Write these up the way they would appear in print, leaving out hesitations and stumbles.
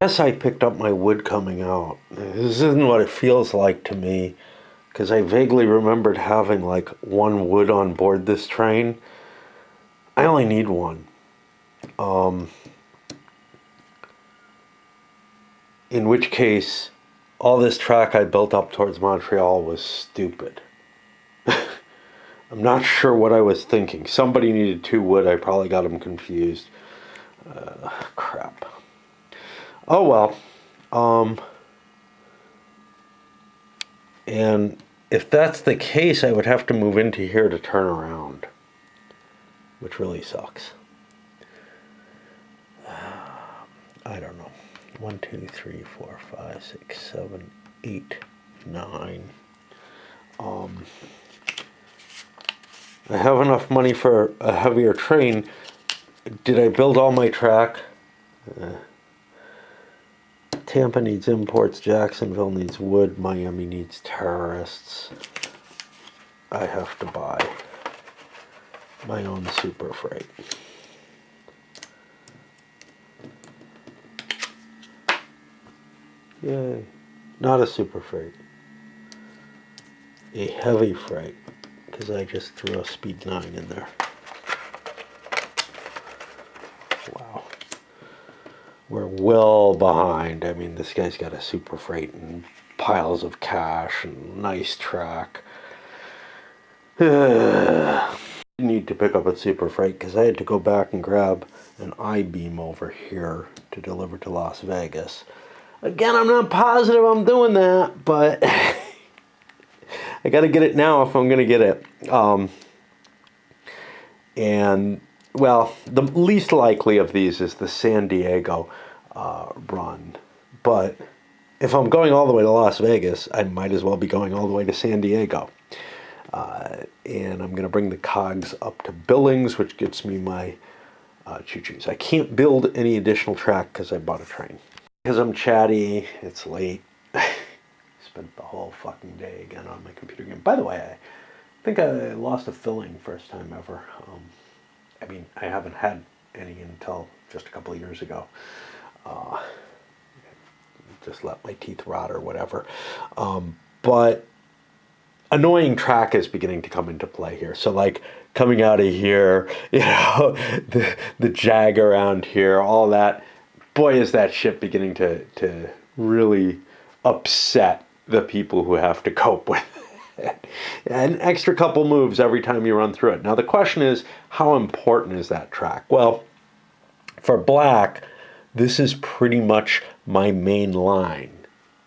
Guess I picked up my wood coming out. This isn't what it feels like to me, because I vaguely remembered having like one wood on board this train. I only need one. In which case, all this track I built up towards Montreal was stupid. I'm not sure what I was thinking. Somebody needed two wood. I probably got them confused. Crap. Oh well. And if that's the case, I would have to move into here to turn around, which really sucks. I don't know. 1, 2, 3, 4, 5, 6, 7, 8, 9. I have enough money for a heavier train. Did I build all my track? Tampa needs imports, Jacksonville needs wood, Miami needs terrorists. I have to buy my own super freight. Yay. Not a super freight. A heavy freight, because I just threw a speed 9 in there. Wow. We're well behind. I mean, this guy's got a super freight and piles of cash and nice track. I need to pick up a super freight because I had to go back and grab an I-beam over here to deliver to Las Vegas. Again, I'm not positive I'm doing that, but I got to get it now if I'm going to get it. And, well, the least likely of these is the San Diego run. But if I'm going all the way to Las Vegas, I might as well be going all the way to San Diego. And I'm going to bring the cogs up to Billings, which gets me my choo-choos. I can't build any additional track because I bought a train. Because I'm chatty, it's late. Spent the whole fucking day again on my computer game. By the way, I think I lost a filling first time ever. I mean, I haven't had any until just a couple of years ago. Just let my teeth rot or whatever. But annoying track is beginning to come into play here. So like coming out of here, you know, the jag around here, all that. Boy, is that shit beginning to really upset the people who have to cope with it. An extra couple moves every time you run through it. Now the question is, how important is that track? Well, for black, this is pretty much my main line,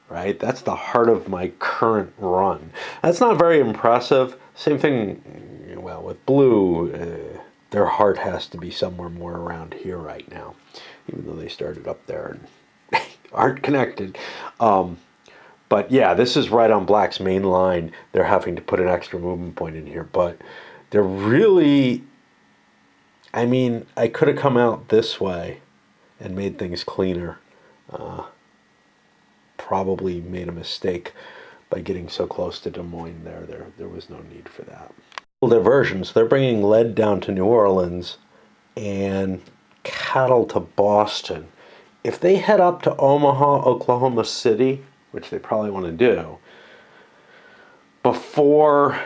right? That's the heart of my current run. That's not very impressive. Same thing, well, with blue, their heart has to be somewhere more around here right now, even though they started up there and aren't connected. But yeah, this is right on black's main line. They're having to put an extra movement point in here, but they're really, I mean, I could have come out this way and made things cleaner. Probably made a mistake by getting so close to Des Moines there. There was no need for that. Diversions, they're bringing lead down to New Orleans and cattle to Boston. If they head up to Omaha, Oklahoma City, which they probably want to do, before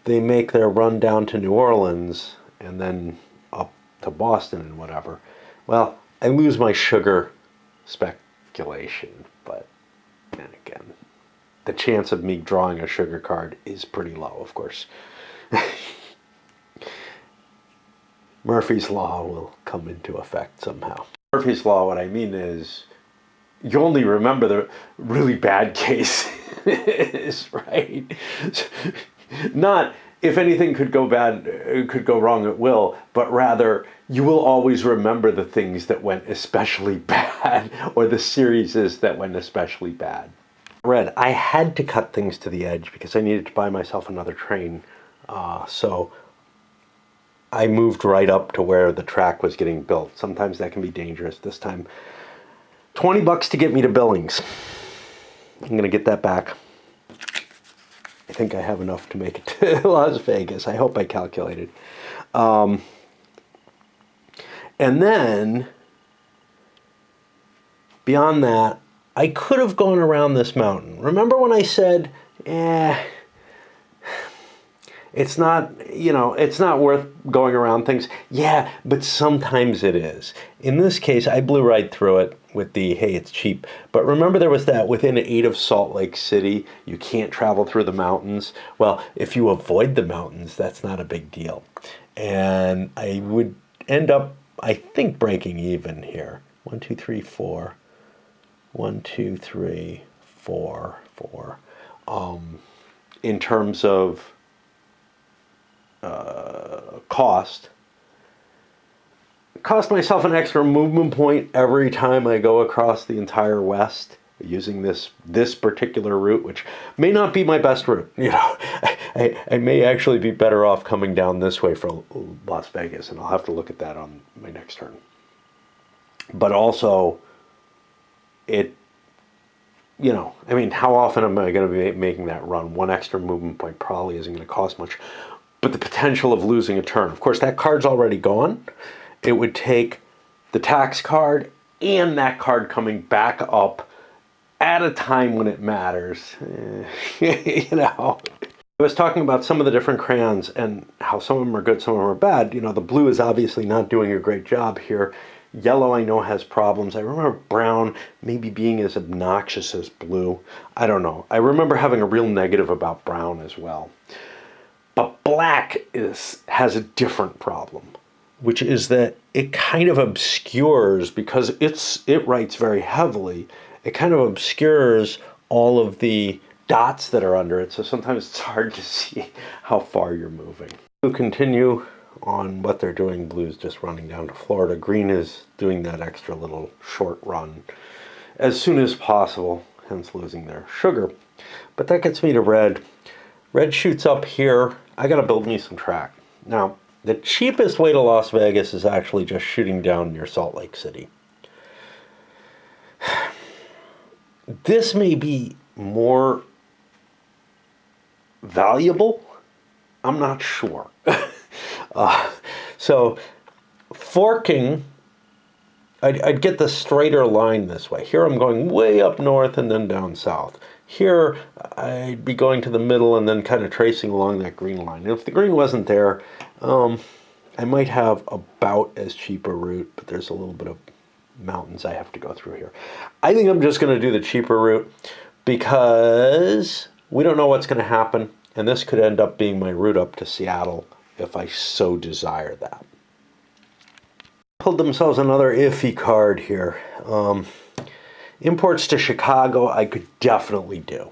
they make their run down to New Orleans and then up to Boston and whatever, well, I lose my sugar speculation, but then again, the chance of me drawing a sugar card is pretty low, of course. Murphy's Law will come into effect somehow. Murphy's Law, what I mean is, you only remember the really bad cases, right? Not if anything could go wrong, it will, but rather you will always remember the things that went especially bad, or the series that went especially bad. Red, I had to cut things to the edge because I needed to buy myself another train. So I moved right up to where the track was getting built. Sometimes that can be dangerous. This time, $20 to get me to Billings. I'm going to get that back. I think I have enough to make it to Las Vegas. I hope I calculated. And then Beyond that, I could have gone around this mountain. Remember when I said, it's not, it's not worth going around things. Yeah, but sometimes it is. In this case, I blew right through it with the, hey, it's cheap. But remember there was that within 8 of Salt Lake City, you can't travel through the mountains. Well, if you avoid the mountains, that's not a big deal. And I would end up, I think, breaking even here. 1, 2, 3, 4. 1, 2, 3, 4, 4. In terms of cost. Cost myself an extra movement point every time I go across the entire West using this particular route, which may not be my best route. I may actually be better off coming down this way for Las Vegas, and I'll have to look at that on my next turn. But also, how often am I going to be making that run? One extra movement point probably isn't going to cost much. But the potential of losing a turn. Of course, that card's already gone. It would take the tax card and that card coming back up at a time when it matters. I was talking about some of the different crayons and how some of them are good, some of them are bad. The blue is obviously not doing a great job here. Yellow, I know, has problems. I remember brown maybe being as obnoxious as blue. I don't know. I remember having a real negative about brown as well. But black has a different problem, which is that it kind of obscures, because it writes very heavily, it kind of obscures all of the dots that are under it. So sometimes it's hard to see how far you're moving. To continue on what they're doing, blue's just running down to Florida. Green is doing that extra little short run as soon as possible, hence losing their sugar. But that gets me to red. Red shoots up here. I gotta build me some track. Now, the cheapest way to Las Vegas is actually just shooting down near Salt Lake City. This may be more valuable. I'm not sure. So forking, I'd get the straighter line this way. Here I'm going way up north and then down south. Here I'd be going to the middle and then kind of tracing along that green line. And if the green wasn't there, I might have about as cheap a route, but there's a little bit of mountains I have to go through here. I think I'm just going to do the cheaper route because we don't know what's going to happen, and this could end up being my route up to Seattle if I so desire that. Pulled themselves another iffy card here. Imports to Chicago, I could definitely do.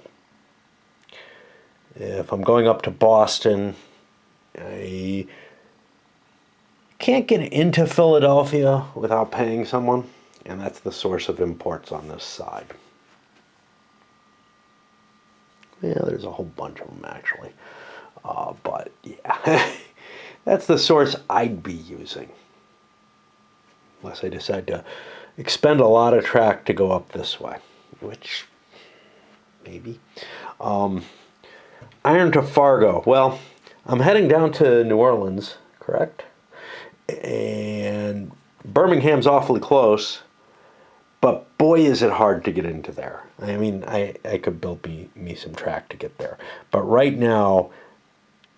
If I'm going up to Boston, I can't get into Philadelphia without paying someone, and that's the source of imports on this side. Yeah, there's a whole bunch of them actually. But yeah, that's the source I'd be using. Unless I decide to expend a lot of track to go up this way, which maybe. Iron to Fargo. Well, I'm heading down to New Orleans, correct? And Birmingham's awfully close, but boy is it hard to get into there. I mean, I could build me some track to get there. But right now,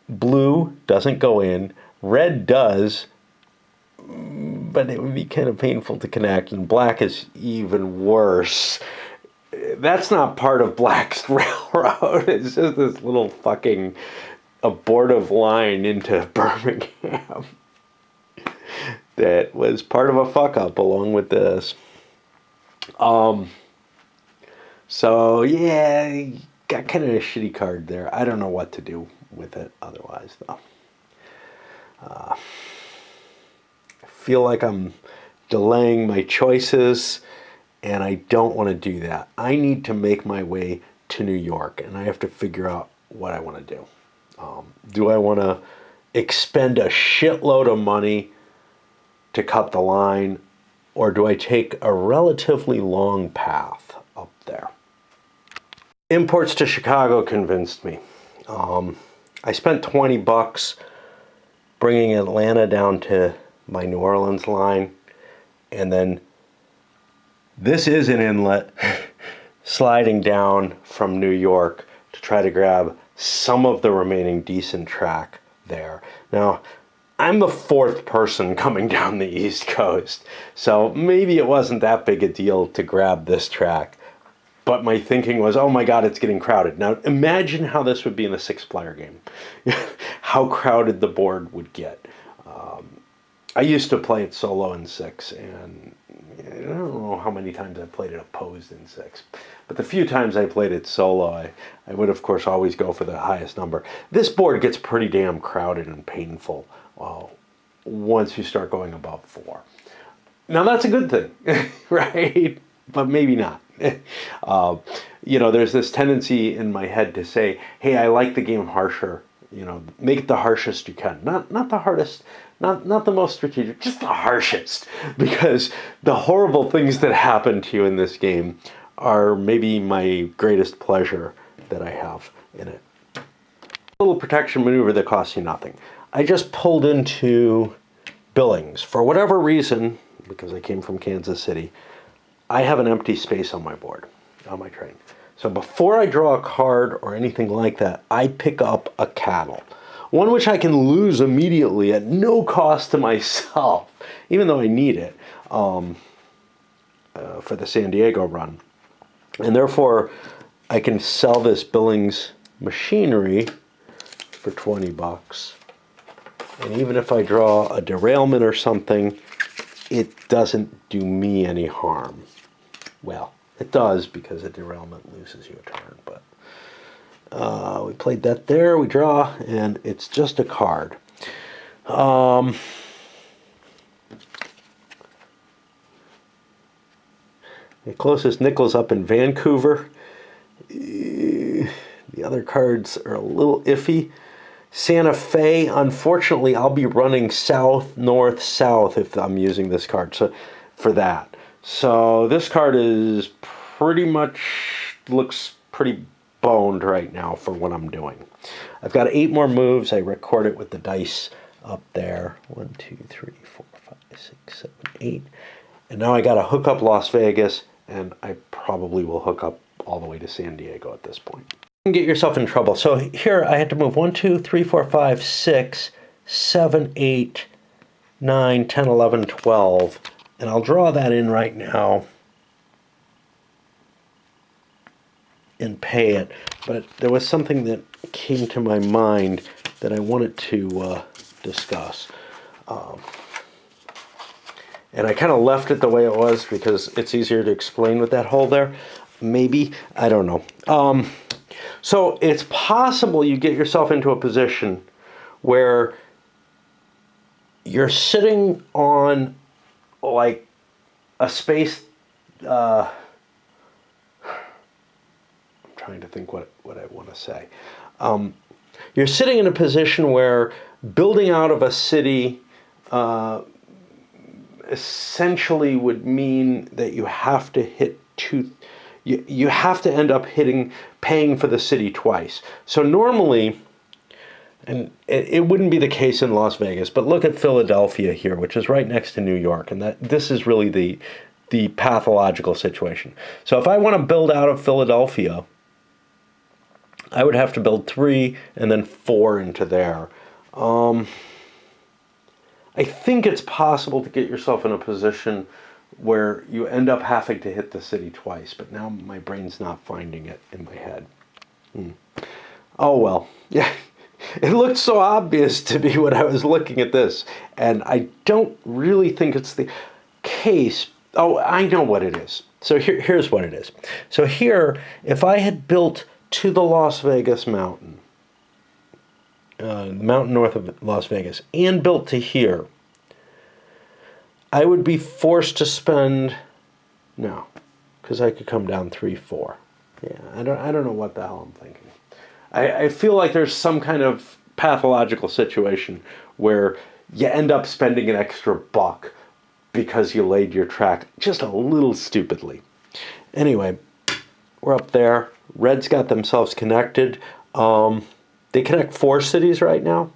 blue doesn't go in, red does, but it would be kind of painful to connect, and black is even worse. That's not part of Black's railroad. It's just this little fucking abortive line into Birmingham that was part of a fuck up along with this. So yeah, got kind of a shitty card there. I don't know what to do with it otherwise though. I feel like I'm delaying my choices, and I don't want to do that. I need to make my way to New York, and I have to figure out what I want to do. Do I want to expend a shitload of money to cut the line, or do I take a relatively long path up there? Imports to Chicago convinced me. I spent $20 bringing Atlanta down to my New Orleans line, and then This is an inlet sliding down from New York to try to grab some of the remaining decent track there. Now, I'm the fourth person coming down the East Coast, so maybe it wasn't that big a deal to grab this track. But my thinking was, oh my God, it's getting crowded. Now, imagine how this would be in a 6-player game. How crowded the board would get. I used to play it solo in 6, and I don't know how many times I played it opposed in 6. But the few times I played it solo, I would, of course, always go for the highest number. This board gets pretty damn crowded and painful once you start going above 4. Now, that's a good thing, right? But maybe not. There's this tendency in my head to say, hey, I like the game harsher. Make it the harshest you can. Not the hardest, not the most strategic, just the harshest. Because the horrible things that happen to you in this game are maybe my greatest pleasure that I have in it. A little protection maneuver that costs you nothing. I just pulled into Billings. For whatever reason, because I came from Kansas City, I have an empty space on my board, on my train. So before I draw a card or anything like that, I pick up a cattle. One which I can lose immediately at no cost to myself, even though I need it for the San Diego run. And therefore, I can sell this Billings machinery for 20 bucks. And even if I draw a derailment or something, it doesn't do me any harm. Well, it does, because a derailment loses you a turn, but we played that there, we draw, and it's just a card. The closest nickel's up in Vancouver. The other cards are a little iffy. Santa Fe, unfortunately, I'll be running south, north, south if I'm using this card for that. So this card is pretty much, looks pretty boned right now for what I'm doing. I've got 8 more moves. I record it with the dice up there. 1, 2, 3, 4, 5, 6, 7, 8. And now I got to hook up Las Vegas, and I probably will hook up all the way to San Diego at this point. You can get yourself in trouble. So here I had to move 1, 2, 3, 4, 5, 6, 7, 8, 9, 10, 11, 12. And I'll draw that in right now and pay it. But there was something that came to my mind that I wanted to discuss. And I kind of left it the way it was because it's easier to explain with that hole there. Maybe. I don't know. So it's possible you get yourself into a position where you're sitting on like a space, I'm trying to think what I want to say. You're sitting in a position where building out of a city essentially would mean that you have to hit you have to end up paying for the city twice. So normally, and it wouldn't be the case in Las Vegas, but look at Philadelphia here, which is right next to New York, and this is really the pathological situation. So if I want to build out of Philadelphia, I would have to build 3 and then 4 into there. I think it's possible to get yourself in a position where you end up having to hit the city twice, but now my brain's not finding it in my head. Oh well, yeah. It looked so obvious to me when I was looking at this, and I don't really think it's the case. Oh, I know what it is. So here's what it is. So here, if I had built to the Las Vegas mountain, the mountain north of Las Vegas, and built to here, I would be forced to spend, no, because I could come down 3, 4. Yeah, I don't know what the hell I'm thinking. I feel like there's some kind of pathological situation where you end up spending an extra buck because you laid your track just a little stupidly. Anyway, we're up there. Red's got themselves connected. They connect 4 cities right now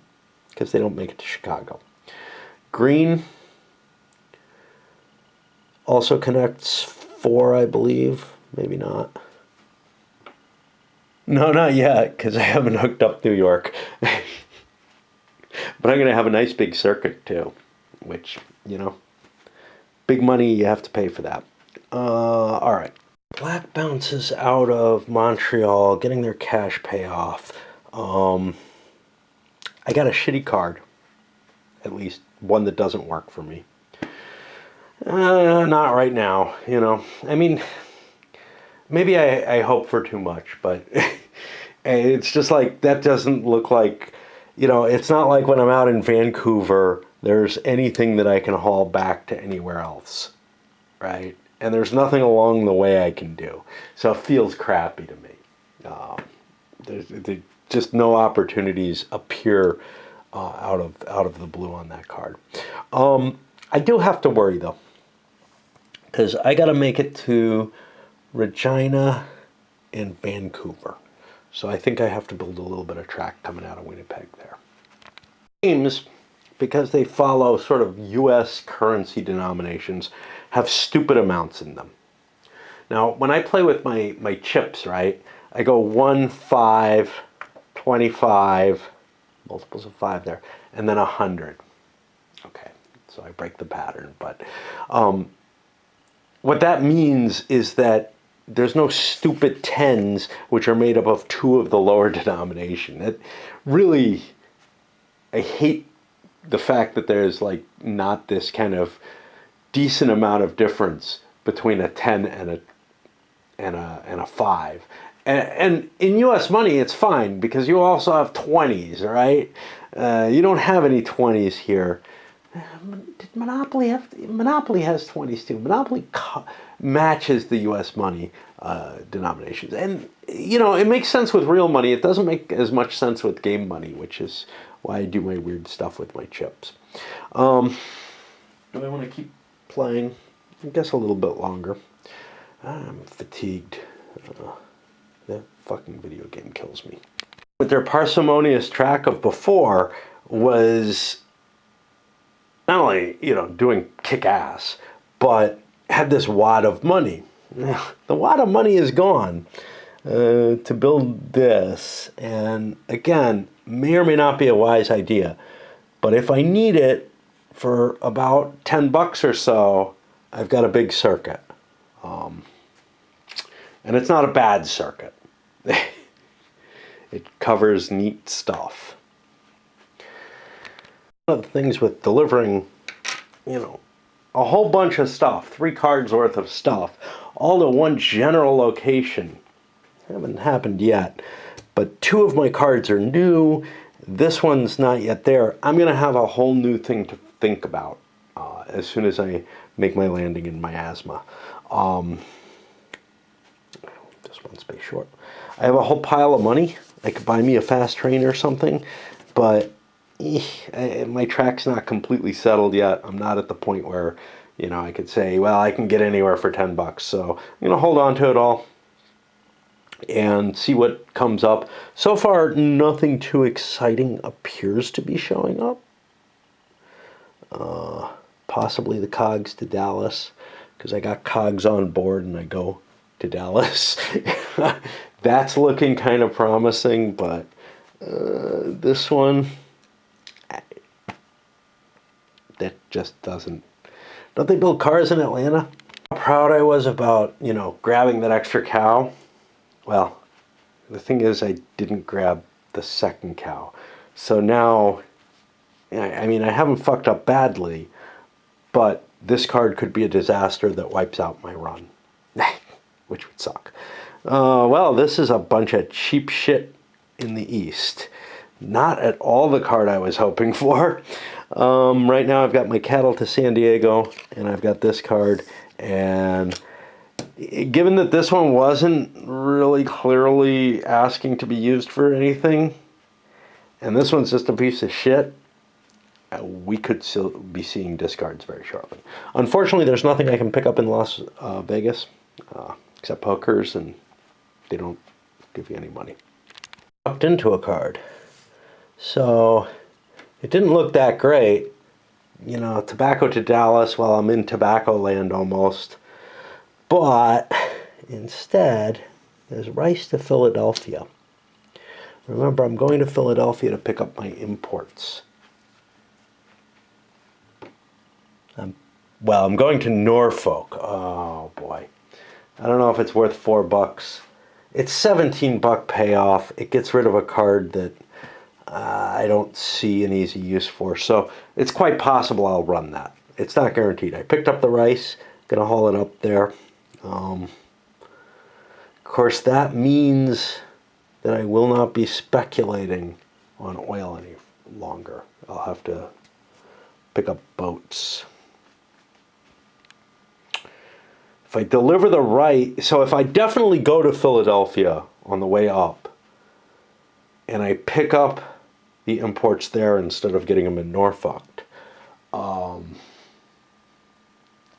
because they don't make it to Chicago. Green also connects 4, I believe. Maybe not. No, not yet, because I haven't hooked up New York. But I'm going to have a nice big circuit too, which, you know, big money, you have to pay for that. All right. Black bounces out of Montreal, getting their cash payoff. I got a shitty card, at least one that doesn't work for me. Not right now, you know. I mean, maybe I hope for too much, but it's just like, that doesn't look like, you know, it's not like when I'm out in Vancouver, there's anything that I can haul back to anywhere else, right? And there's nothing along the way I can do. So it feels crappy to me. There's just no opportunities appear out of the blue on that card. I do have to worry, though, because I got to make it to Regina and Vancouver. So I think I have to build a little bit of track coming out of Winnipeg there. Games, because they follow sort of U.S. currency denominations, have stupid amounts in them. Now, when I play with my chips, right, I go 1, 5, 25, multiples of 5 there, and then 100. Okay, so I break the pattern, but what that means is that there's no stupid 10s, which are made up of 2 of the lower denomination. It really, I hate the fact that there's like not this kind of decent amount of difference between a 10 and a 5. And in U.S. money, it's fine because you also have 20s, right? You don't have any 20s here. Did Monopoly have? Monopoly has 20s too. Monopoly matches the U.S. money denominations, and you know it makes sense with real money. It doesn't make as much sense with game money, which is why I do my weird stuff with my chips. Do I want to keep playing? I guess a little bit longer. I'm fatigued. That fucking video game kills me. What their parsimonious track of before was not only, you know, doing kick-ass, but had this wad of money. The wad of money is gone to build this. And again, may or may not be a wise idea. But if I need it for about 10 bucks or so, I've got a big circuit. And it's not a bad circuit. It covers neat stuff. One of the things with delivering, you know, a whole bunch of stuff, 3 cards worth of stuff, all to one general location, haven't happened yet. But 2 of my cards are new. This one's not yet there. I'm going to have a whole new thing to think about as soon as I make my landing in miasma. This one's space short. I have a whole pile of money. I could buy me a fast train or something, but my track's not completely settled yet. I'm not at the point where, you know, I could say, well, I can get anywhere for 10 bucks. So I'm going to hold on to it all and see what comes up. So far, nothing too exciting appears to be showing up. Possibly the cogs to Dallas, because I got cogs on board and I go to Dallas. That's looking kind of promising, but this one, that just doesn't. Don't they build cars in Atlanta? How proud I was about, you know, grabbing that extra cow. Well, the thing is, I didn't grab the second cow. So now, I mean, I haven't fucked up badly, but this card could be a disaster that wipes out my run, which would suck. Well, this is a bunch of cheap shit in the East. Not at all the card I was hoping for. Right now I've got my cattle to San Diego, and I've got this card, and given that this one wasn't really clearly asking to be used for anything, and this one's just a piece of shit, we could still be seeing discards very shortly. Unfortunately, there's nothing I can pick up in Las Vegas, except hookers, and they don't give you any money. Dropped into a card. So it didn't look that great. You know, tobacco to Dallas while I'm in tobacco land almost. But instead, there's rice to Philadelphia. Remember, I'm going to Philadelphia to pick up my imports. Well, I'm going to Norfolk. Oh, boy. I don't know if it's worth $4. It's $17 payoff. It gets rid of a card that I don't see an easy use for. So it's quite possible I'll run that. It's not guaranteed. I picked up the rice. Going to haul it up there. Of course, that means that I will not be speculating on oil any longer. I'll have to pick up boats. If I deliver the right, so if I definitely go to Philadelphia on the way up, and I pick up the imports there instead of getting them in Norfolk,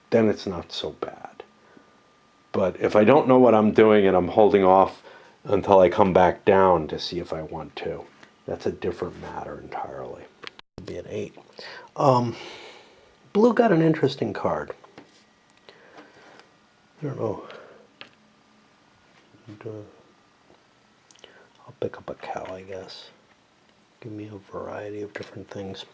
then it's not so bad. But if I don't know what I'm doing and I'm holding off until I come back down to see if I want to, that's a different matter entirely. It'll be an 8. Blue got an interesting card. I don't know. I'll pick up a cow, I guess. Give me a variety of different things.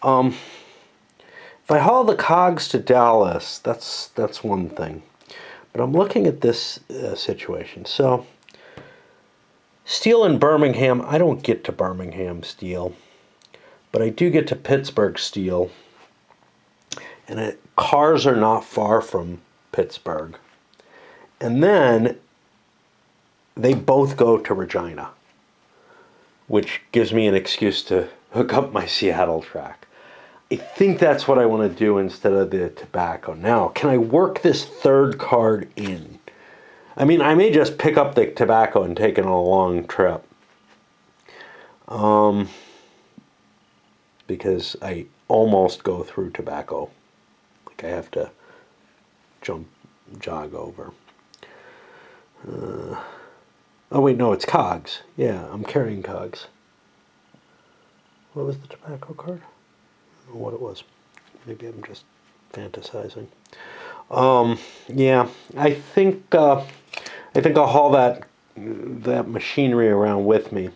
If I haul the cogs to Dallas, that's one thing. But I'm looking at this situation. So, steel in Birmingham, I don't get to Birmingham steel. But I do get to Pittsburgh steel. And cars are not far from Pittsburgh. And then they both go to Regina, which gives me an excuse to hook up my Seattle track. I think that's what I want to do instead of the tobacco. Now, can I work this third card in? I mean, I may just pick up the tobacco and take it on a long trip. Because I almost go through tobacco. Like I have to jog over. Oh wait, no, it's cogs. Yeah, I'm carrying cogs. What was the tobacco card? I don't know what it was. Maybe I'm just fantasizing. Yeah, I think I'll haul that machinery around with me,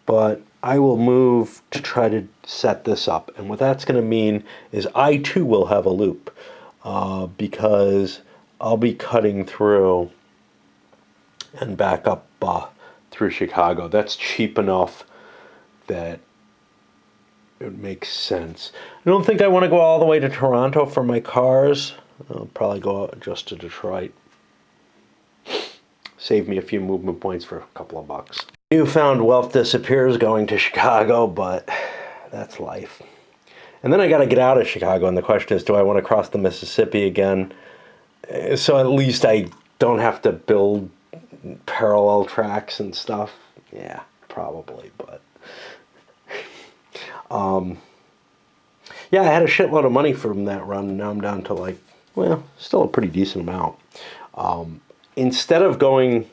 but I will move to try to set this up. And what that's going to mean is I too will have a loop, because I'll be cutting through and back up through Chicago. That's cheap enough that it makes sense. I don't think I want to go all the way to Toronto for my cars. I'll probably go just to Detroit. Save me a few movement points for a couple of bucks. Newfound wealth disappears going to Chicago, but that's life. And then I got to get out of Chicago, and the question is, do I want to cross the Mississippi again? So at least I don't have to build parallel tracks and stuff. Yeah, probably, but yeah, I had a shitload of money from that run, and now I'm down to like, well, still a pretty decent amount. Instead of going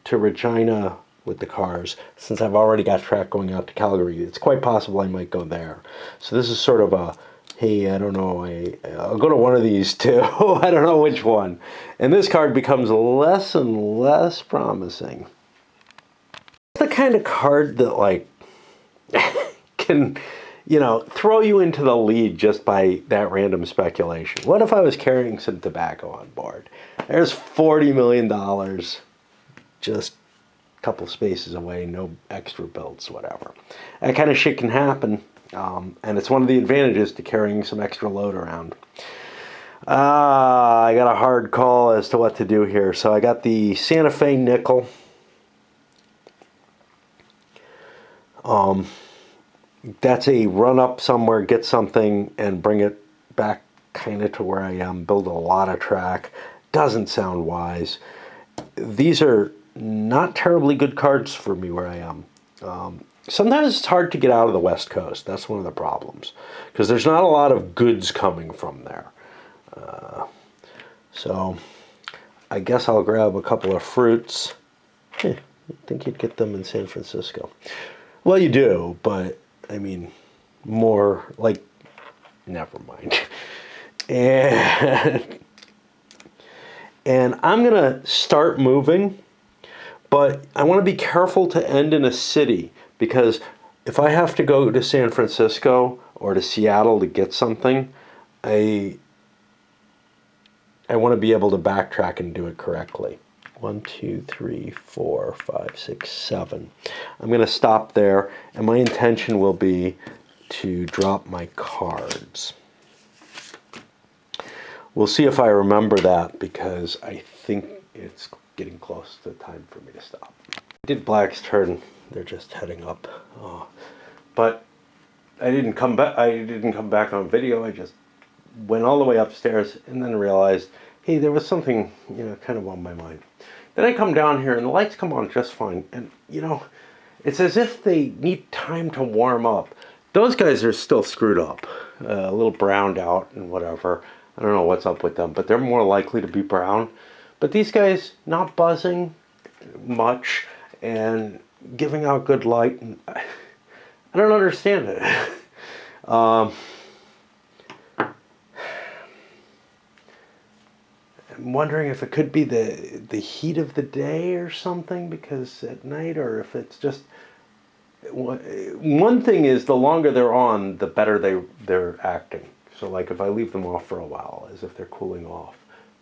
to Regina with the cars, since I've already got track going out to Calgary, it's quite possible I might go there. So this is sort of a, hey, I don't know, I'll go to one of these two. I don't know which one. And this card becomes less and less promising. It's the kind of card that, like, can, throw you into the lead just by that random speculation. What if I was carrying some tobacco on board? There's $40 million, just a couple spaces away, no extra builds, whatever. That kind of shit can happen. And it's one of the advantages to carrying some extra load around. I got a hard call as to what to do here. So I got the Santa Fe nickel. That's a run up somewhere, get something, and bring it back kind of to where I am. Build a lot of track. Doesn't sound wise. These are not terribly good cards for me where I am. Sometimes it's hard to get out of the West Coast. That's one of the problems, because there's not a lot of goods coming from there. So I guess I'll grab a couple of fruits. I think you'd get them in San Francisco. Well, you do, but I mean, more like, never mind. And I'm going to start moving, but I want to be careful to end in a city, because if I have to go to San Francisco or to Seattle to get something, I want to be able to backtrack and do it correctly. 1, 2, 3, 4, 5, 6, 7. I'm going to stop there, and my intention will be to drop my cards. We'll see if I remember that, because I think it's getting close to time for me to stop. I did Black's turn. They're just heading up. But I didn't come back. I didn't come back on video. I just went all the way upstairs and then realized, hey, there was something, kind of on my mind. Then I come down here and the lights come on just fine. And, it's as if they need time to warm up. Those guys are still screwed up, a little browned out and whatever. I don't know what's up with them, but they're more likely to be brown. But these guys, not buzzing much and giving out good light. And I don't understand it. I'm wondering if it could be the heat of the day or something, because at night, or if it's just... One thing is, the longer they're on, the better they're acting. So like if I leave them off for a while, as if they're cooling off.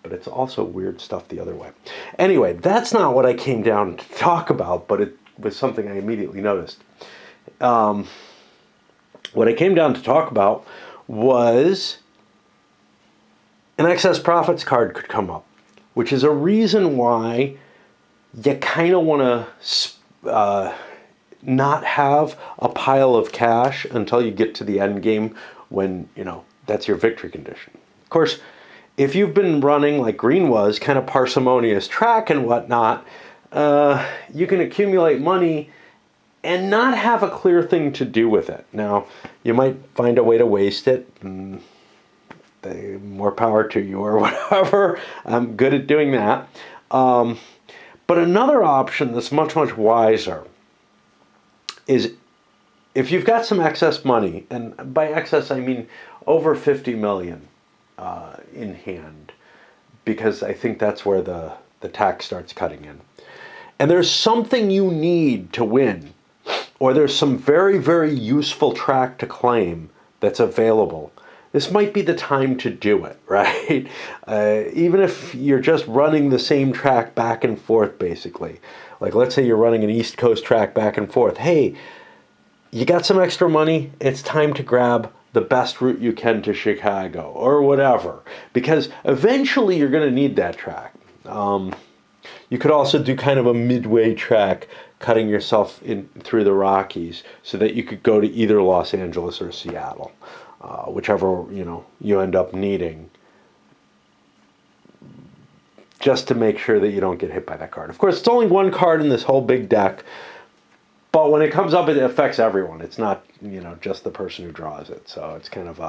But it's also weird stuff the other way. Anyway, that's not what I came down to talk about, but it was something I immediately noticed. What I came down to talk about was an excess profits card could come up, which is a reason why you kind of want to not have a pile of cash until you get to the end game, when, that's your victory condition. Of course, if you've been running like Green was, kind of parsimonious track and whatnot, you can accumulate money and not have a clear thing to do with it. Now, you might find a way to waste it. More power to you or whatever. I'm good at doing that. But another option that's much, much wiser is, if you've got some excess money, and by excess I mean over 50 million in hand, because I think that's where the tax starts cutting in. And there's something you need to win, or there's some very, very useful track to claim that's available. This might be the time to do it, right? Even if you're just running the same track back and forth, basically. Like, let's say you're running an East Coast track back and forth. Hey, you got some extra money, it's time to grab the best route you can to Chicago, or whatever. Because eventually you're going to need that track. You could also do kind of a midway track, cutting yourself in through the Rockies, so that you could go to either Los Angeles or Seattle. Whichever, you end up needing, just to make sure that you don't get hit by that card. Of course, it's only one card in this whole big deck, but when it comes up, it affects everyone. It's not, just the person who draws it. So it's kind of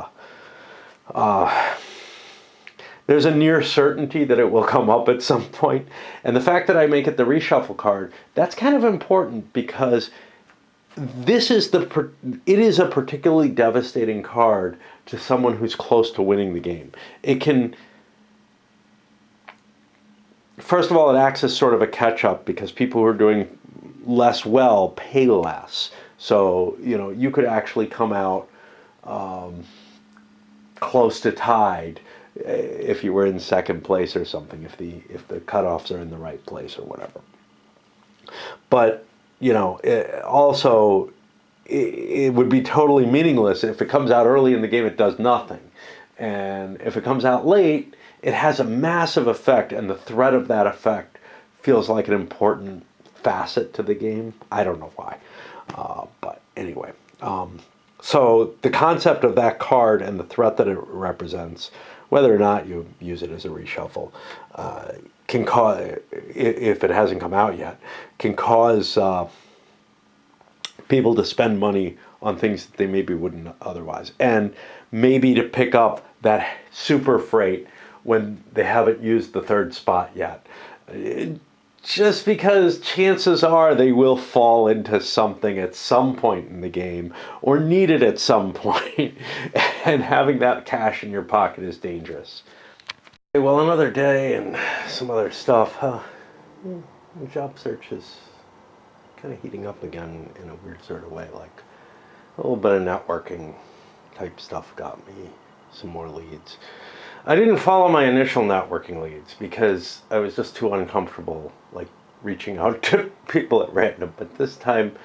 there's a near certainty that it will come up at some point. And the fact that I make it the reshuffle card, that's kind of important, because it is a particularly devastating card to someone who's close to winning the game. It can... First of all, it acts as sort of a catch-up, because people who are doing less well pay less. So, you could actually come out close to tied if you were in second place or something, if the cutoffs are in the right place or whatever. But, it would be totally meaningless. If it comes out early in the game, it does nothing. And if it comes out late, it has a massive effect, and the threat of that effect feels like an important facet to the game. I don't know why. But anyway. So the concept of that card and the threat that it represents, whether or not you use it as a reshuffle, can cause, if it hasn't come out yet, can cause people to spend money on things that they maybe wouldn't otherwise. And maybe to pick up that super freight when they haven't used the third spot yet. Just because chances are they will fall into something at some point in the game, or need it at some point, and having that cash in your pocket is dangerous. Well, another day and some other stuff. The job search is kind of heating up again in a weird sort of way. Like a little bit of networking type stuff got me some more leads. I didn't follow my initial networking leads because I was just too uncomfortable, like reaching out to people at random. But this time,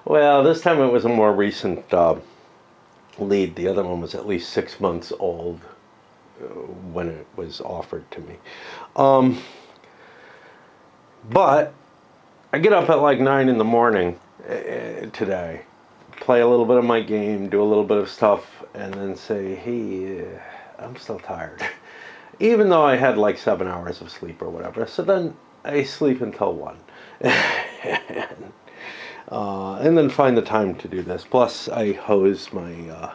this time it was a more recent lead. The other one was at least 6 months old when it was offered to me. But I get up at like 9 in the morning today, play a little bit of my game, do a little bit of stuff, and then say, hey, I'm still tired. Even though I had like 7 hours of sleep or whatever. So then I sleep until 1. And then find the time to do this. Plus, I hose my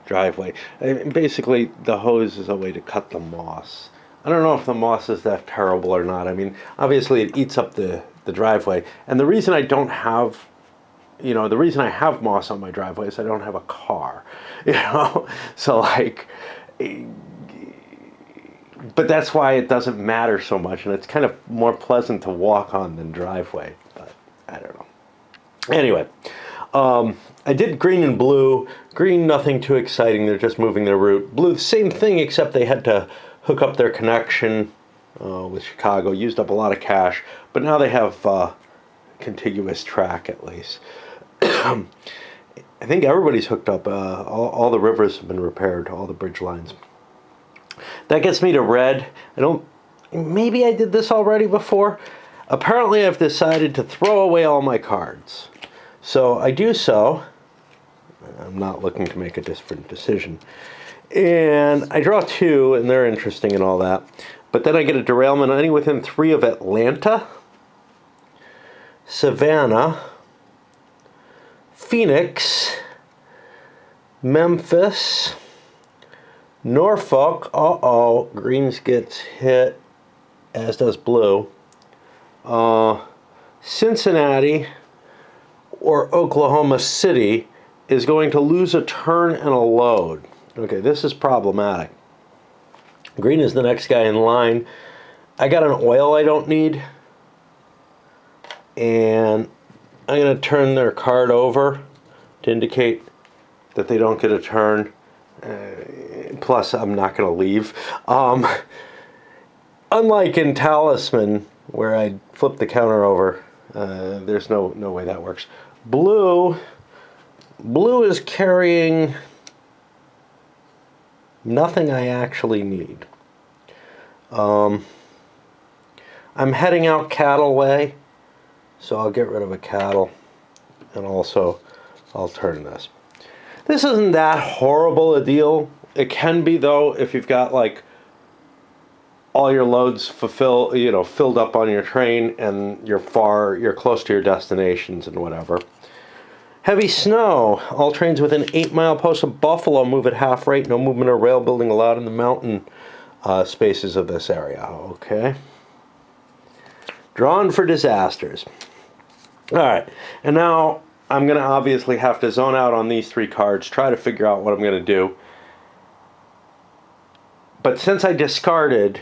driveway. Basically, the hose is a way to cut the moss. I don't know if the moss is that terrible or not. I mean, obviously it eats up the driveway. And the reason I don't have, the reason I have moss on my driveway is I don't have a car. So like, but that's why it doesn't matter so much. And it's kind of more pleasant to walk on than driveway. But I don't know. Anyway, I did green and blue. Green, nothing too exciting. They're just moving their route. Blue, the same thing, except they had to hook up their connection with Chicago. Used up a lot of cash, but now they have contiguous track at least. I think everybody's hooked up. All the rivers have been repaired, all the bridge lines. That gets me to red. Maybe I did this already before. Apparently I've decided to throw away all my cards. So I do so. I'm not looking to make a different decision. And I draw 2, and they're interesting and all that. But then I get a derailment only within 3 of Atlanta, Savannah, Phoenix, Memphis, Norfolk. Greens gets hit, as does blue. Cincinnati or Oklahoma City is going to lose a turn and a load. Okay, this is problematic. Green is the next guy in line. I got an oil I don't need. And I'm going to turn their card over to indicate that they don't get a turn. Plus, I'm not going to leave. Unlike in Talisman, where I flip the counter over, there's no way that works. Blue is carrying nothing I actually need. I'm heading out cattle way, so I'll get rid of a cattle, and also I'll turn this. This isn't that horrible a deal. It can be, though, if you've got like all your loads filled up on your train and you're close to your destinations and whatever. Heavy snow. All trains within 8-mile post of Buffalo move at half rate. No movement or rail building allowed in the mountain spaces of this area. Okay. Drawn for disasters. All right. And now I'm going to obviously have to zone out on these 3 cards, try to figure out what I'm going to do. But since I discarded,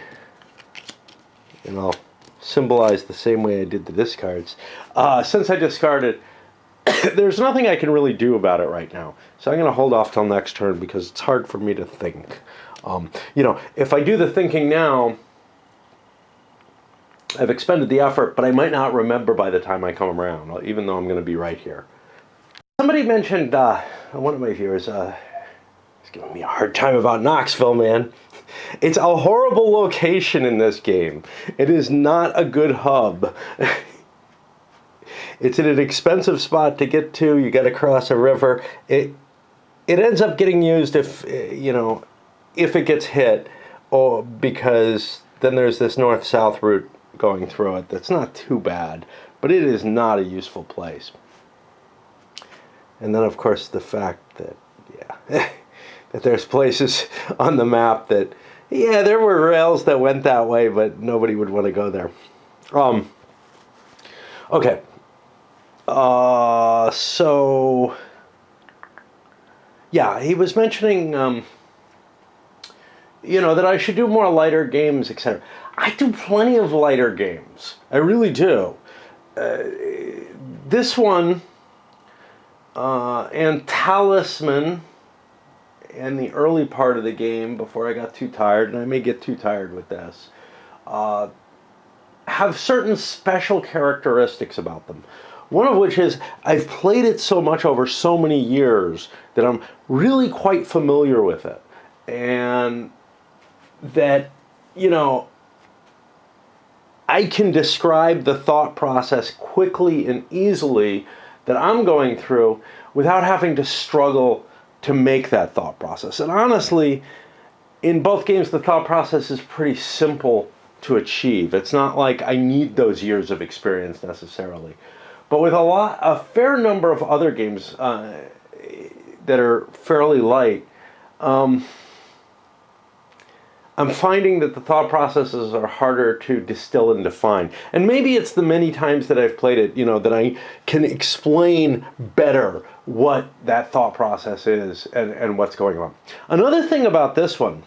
and I'll symbolize the same way I did the discards, since I discarded, there's nothing I can really do about it right now. So I'm going to hold off till next turn because it's hard for me to think. If I do the thinking now, I've expended the effort, but I might not remember by the time I come around, even though I'm going to be right here. Somebody mentioned, one of my viewers, is giving me a hard time about Knoxville, man. It's a horrible location in this game. It is not a good hub. It's in an expensive spot to get to. You got to cross a river. It ends up getting used if it gets hit, or because then there's this north-south route going through it. That's not too bad, but it is not a useful place. And then, of course, the fact that, that there's places on the map that, there were rails that went that way, but nobody would want to go there. Okay. He was mentioning that I should do more lighter games, etc. I do plenty of lighter games. I really do. This one and Talisman and the early part of the game before I got too tired, and I may get too tired with this, have certain special characteristics about them. One of which is I've played it so much over so many years that I'm really quite familiar with it. And that, I can describe the thought process quickly and easily that I'm going through without having to struggle to make that thought process. And honestly, in both games, the thought process is pretty simple to achieve. It's not like I need those years of experience necessarily. But with a fair number of other games that are fairly light, I'm finding that the thought processes are harder to distill and define. And maybe it's the many times that I've played it, that I can explain better what that thought process is and what's going on. Another thing about this one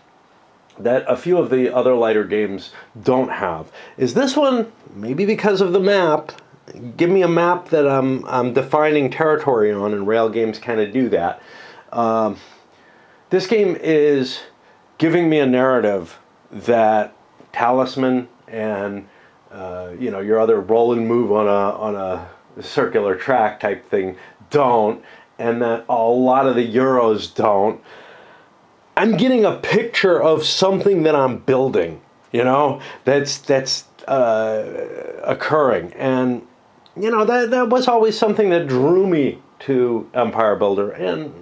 that a few of the other lighter games don't have is this one, maybe because of the map. Give me a map that I'm defining territory on, and rail games kind of do that. This game is giving me a narrative that Talisman and your other roll and move on a circular track type thing don't, and that a lot of the Euros don't. I'm getting a picture of something that I'm building, that's occurring, and that was always something that drew me to Empire Builder and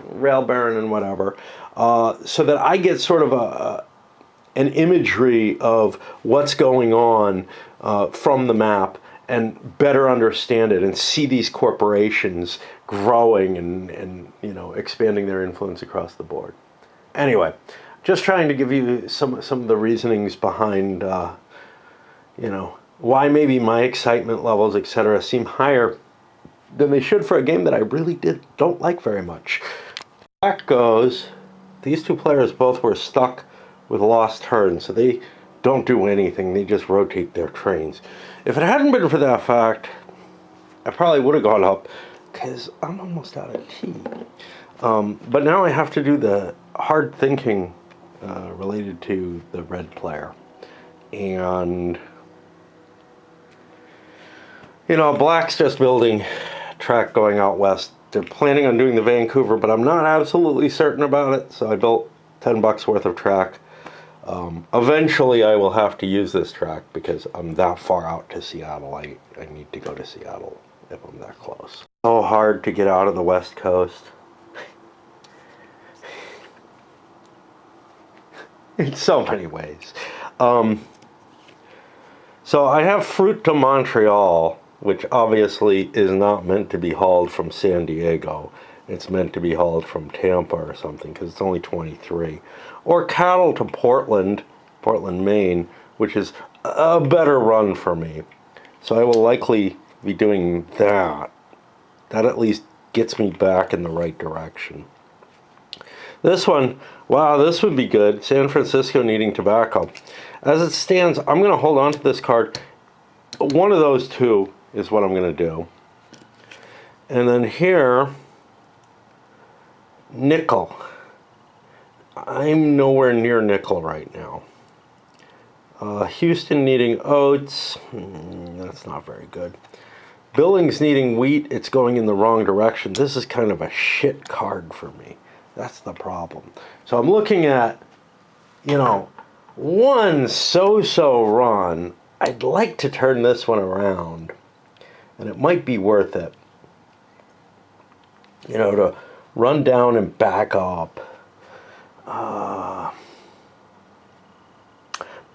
Rail Baron and whatever. So that I get sort of an imagery of what's going on from the map and better understand it and see these corporations growing and expanding their influence across the board. Anyway, just trying to give you some of the reasonings behind why maybe my excitement levels, etc., seem higher than they should for a game that I really don't like very much. Back goes. These two players both were stuck with lost turns, so they don't do anything. They just rotate their trains. If it hadn't been for that fact, I probably would have gone up, because I'm almost out of tea. But now I have to do the hard thinking related to the red player. And, Black's just building track going out west. They're planning on doing the Vancouver, but I'm not absolutely certain about it, so I built $10 worth of track. Eventually I will have to use this track because I'm that far out to Seattle. I need to go to Seattle if I'm that close. So hard to get out of the West Coast. In so many ways. So I have fruit to Montreal, which obviously is not meant to be hauled from San Diego. It's meant to be hauled from Tampa or something, because it's only 23. Or cattle to Portland, Maine, which is a better run for me. So I will likely be doing that. That at least gets me back in the right direction. This one, wow, this would be good. San Francisco needing tobacco. As it stands, I'm going to hold on to this card. One of those two is what I'm going to do. And then here, nickel. I'm nowhere near nickel right now. Houston needing oats. That's not very good. Billings needing wheat. It's going in the wrong direction. This is kind of a shit card for me. That's the problem. So I'm looking at, one so-so run. I'd like to turn this one around. And it might be worth it. To run down and back up.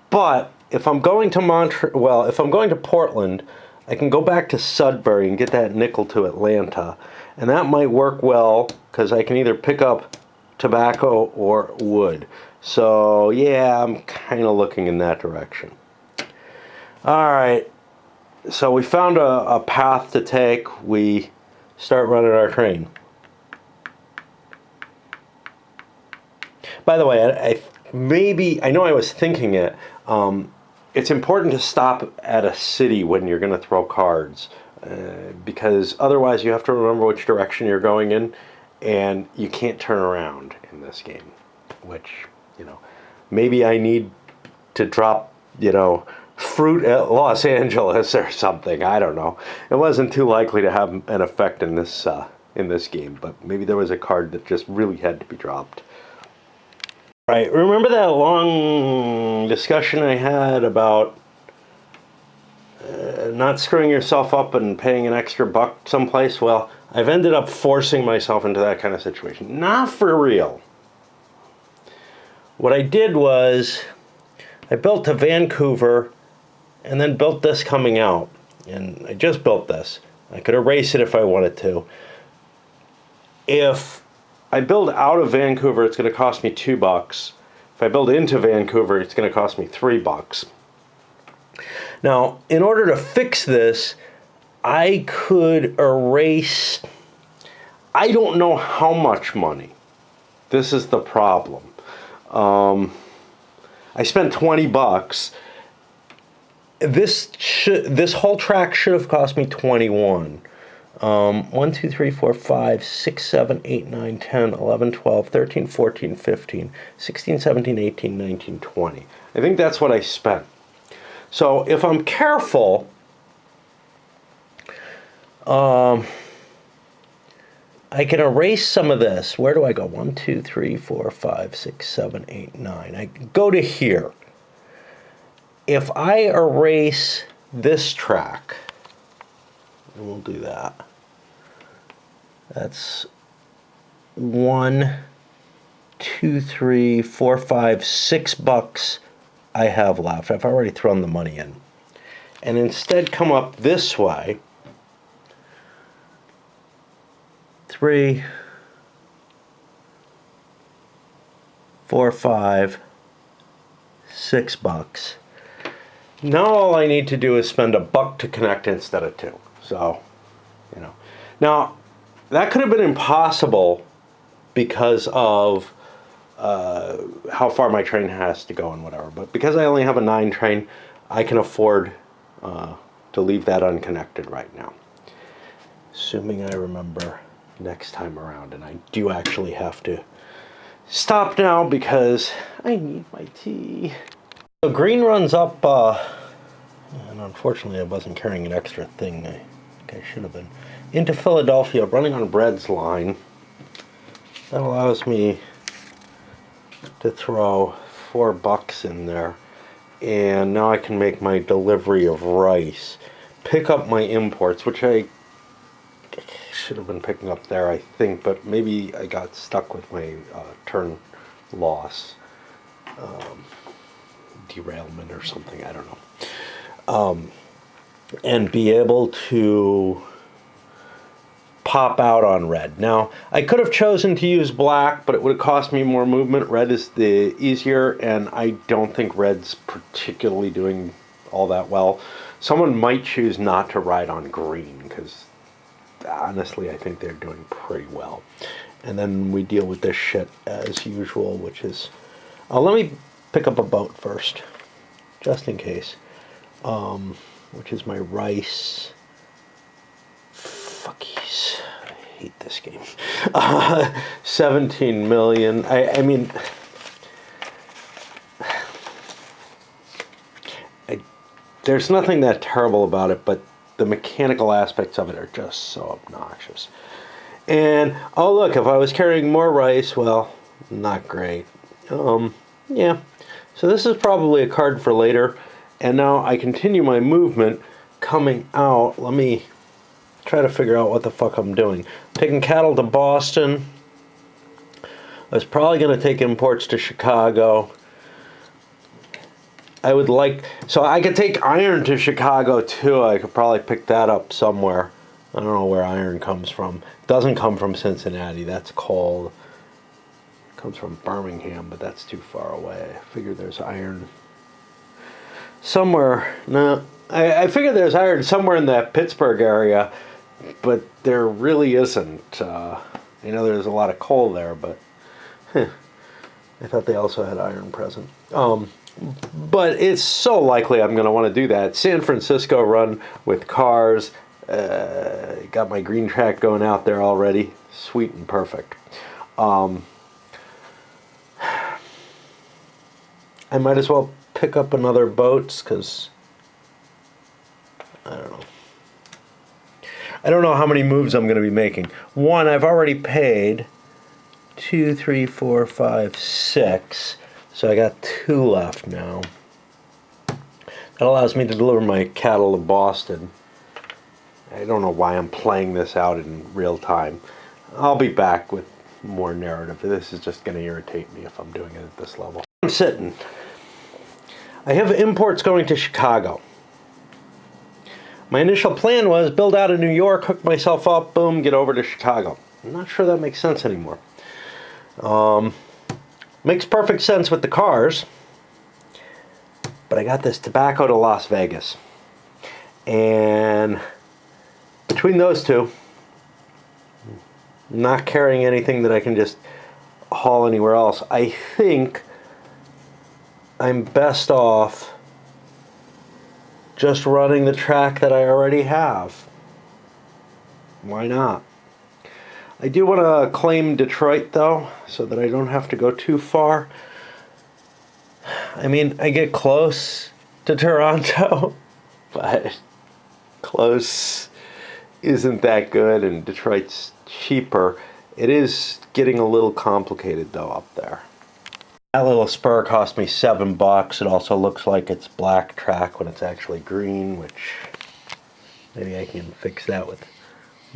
But if I'm going to if I'm going to Portland, I can go back to Sudbury and get that nickel to Atlanta. And that might work well, because I can either pick up tobacco or wood. So, yeah, I'm kind of looking in that direction. Alright, so we found a path to take. We start running our train. By the way, maybe, I know I was thinking it, it's important to stop at a city when you're going to throw cards, because otherwise you have to remember which direction you're going in, and you can't turn around in this game, which, maybe I need to drop, fruit at Los Angeles or something. I don't know. It wasn't too likely to have an effect in this game, but maybe there was a card that just really had to be dropped. Right, remember that long discussion I had about not screwing yourself up and paying an extra buck someplace? Well, I've ended up forcing myself into that kind of situation. Not for real. What I did was I built to Vancouver and then built this coming out. And I just built this. I could erase it if I wanted to. If I build out of Vancouver, it's going to cost me $2. If I build into Vancouver, it's going to cost me $3. Now, in order to fix this, I could erase, I don't know how much money. This is the problem. I spent $20. This whole track should have cost me 21. 1, 2, 3, 4, 5, 6, 7, 8, 9, 10, 11, 12, 13, 14, 15, 16, 17, 18, 19, 20. I think that's what I spent. So if I'm careful, I can erase some of this. Where do I go? 1, 2, 3, 4, 5, 6, 7, 8, 9. I go to here. If I erase this track, and we'll do that. That's 1, 2, 3, 4, 5, $6 I have left. I've already thrown the money in. And instead come up this way. 3, 4, 5, $6. Now all I need to do is spend $1 to connect instead of 2. So, Now, that could have been impossible because of how far my train has to go and whatever. But because I only have a 9 train, I can afford to leave that unconnected right now. Assuming I remember next time around. And I do actually have to stop now because I need my tea. So green runs up, and unfortunately I wasn't carrying an extra thing. I think I should have been. Into Philadelphia, running on Red's line. That allows me to throw $4 in there. And now I can make my delivery of rice. Pick up my imports, which I should have been picking up there, I think, but maybe I got stuck with my turn loss. Derailment or something, I don't know. And be able to pop out on red. Now, I could have chosen to use black, but it would have cost me more movement. Red is the easier, and I don't think red's particularly doing all that well. Someone might choose not to ride on green, because honestly, I think they're doing pretty well. And then we deal with this shit as usual, which is... let me pick up a boat first, just in case. Which is my rice... Fuckies. I hate this game. 17 million. I mean... there's nothing that terrible about it, but the mechanical aspects of it are just so obnoxious. And, oh look, if I was carrying more rice, well, not great. Yeah. So this is probably a card for later. And now I continue my movement coming out. Let me try to figure out what the fuck I'm doing. Taking cattle to Boston. I was probably going to take imports to Chicago. I would like... So I could take iron to Chicago too. I could probably pick that up somewhere. I don't know where iron comes from. It doesn't come from Cincinnati. That's cold. It comes from Birmingham, but that's too far away. I figure there's iron somewhere. No, I figure there's iron somewhere in that Pittsburgh area, but there really isn't. I know there's a lot of coal there, but I thought they also had iron present. But it's so likely I'm going to want to do that. San Francisco run with cars. Got my green track going out there already. Sweet and perfect. I might as well pick up another boats because I don't know. I don't know how many moves I'm going to be making. One, I've already paid. 2, 3, 4, 5, 6. So I got 2 left now. That allows me to deliver my cattle to Boston. I don't know why I'm playing this out in real time. I'll be back with more narrative. This is just going to irritate me if I'm doing it at this level. I'm sitting. I have imports going to Chicago. My initial plan was build out of New York, hook myself up, boom, get over to Chicago. I'm not sure that makes sense anymore. Makes perfect sense with the cars, but I got this tobacco to Las Vegas. And between those two, not carrying anything that I can just haul anywhere else, I think I'm best off just running the track that I already have. Why not? I do want to claim Detroit though, so that I don't have to go too far. I mean, I get close to Toronto, but close isn't that good, and Detroit's cheaper. It is getting a little complicated though up there. That little spur cost me $7. It also looks like it's black track when it's actually green, which maybe I can fix that with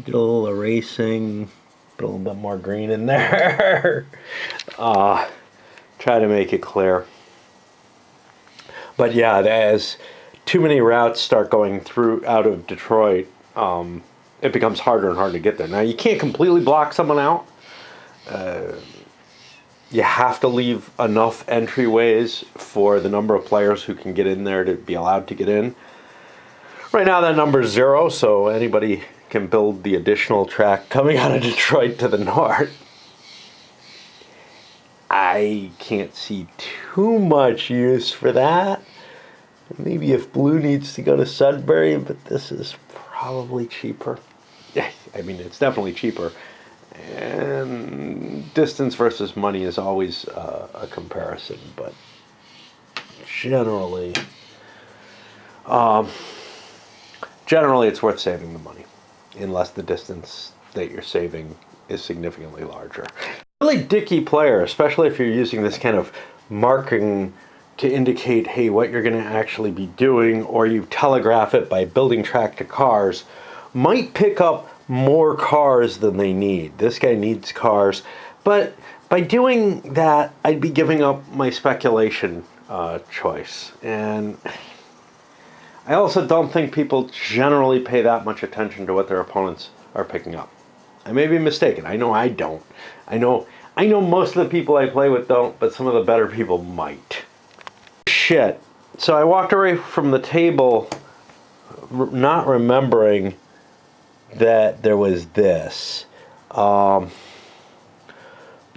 get a little erasing, put a little bit more green in there. Try to make it clear. But yeah, as too many routes start going through out of Detroit, it becomes harder and harder to get there. Now you can't completely block someone out. You have to leave enough entryways for the number of players who can get in there to be allowed to get in. Right now that number is 0, so anybody can build the additional track coming out of Detroit to the north. I can't see too much use for that. Maybe if Blue needs to go to Sudbury, but this is probably cheaper. I mean, it's definitely cheaper. And distance versus money is always a comparison, but generally it's worth saving the money, unless the distance that you're saving is significantly larger. Really dicky player, especially if you're using this kind of marking to indicate, hey, what you're going to actually be doing, or you telegraph it by building track to cars, might pick up more cars than they need. This guy needs cars, but by doing that, I'd be giving up my speculation choice. And I also don't think people generally pay that much attention to what their opponents are picking up. I may be mistaken. I know I don't. I know most of the people I play with don't, but some of the better people might. Shit. So I walked away from the table not remembering that there was this. 1,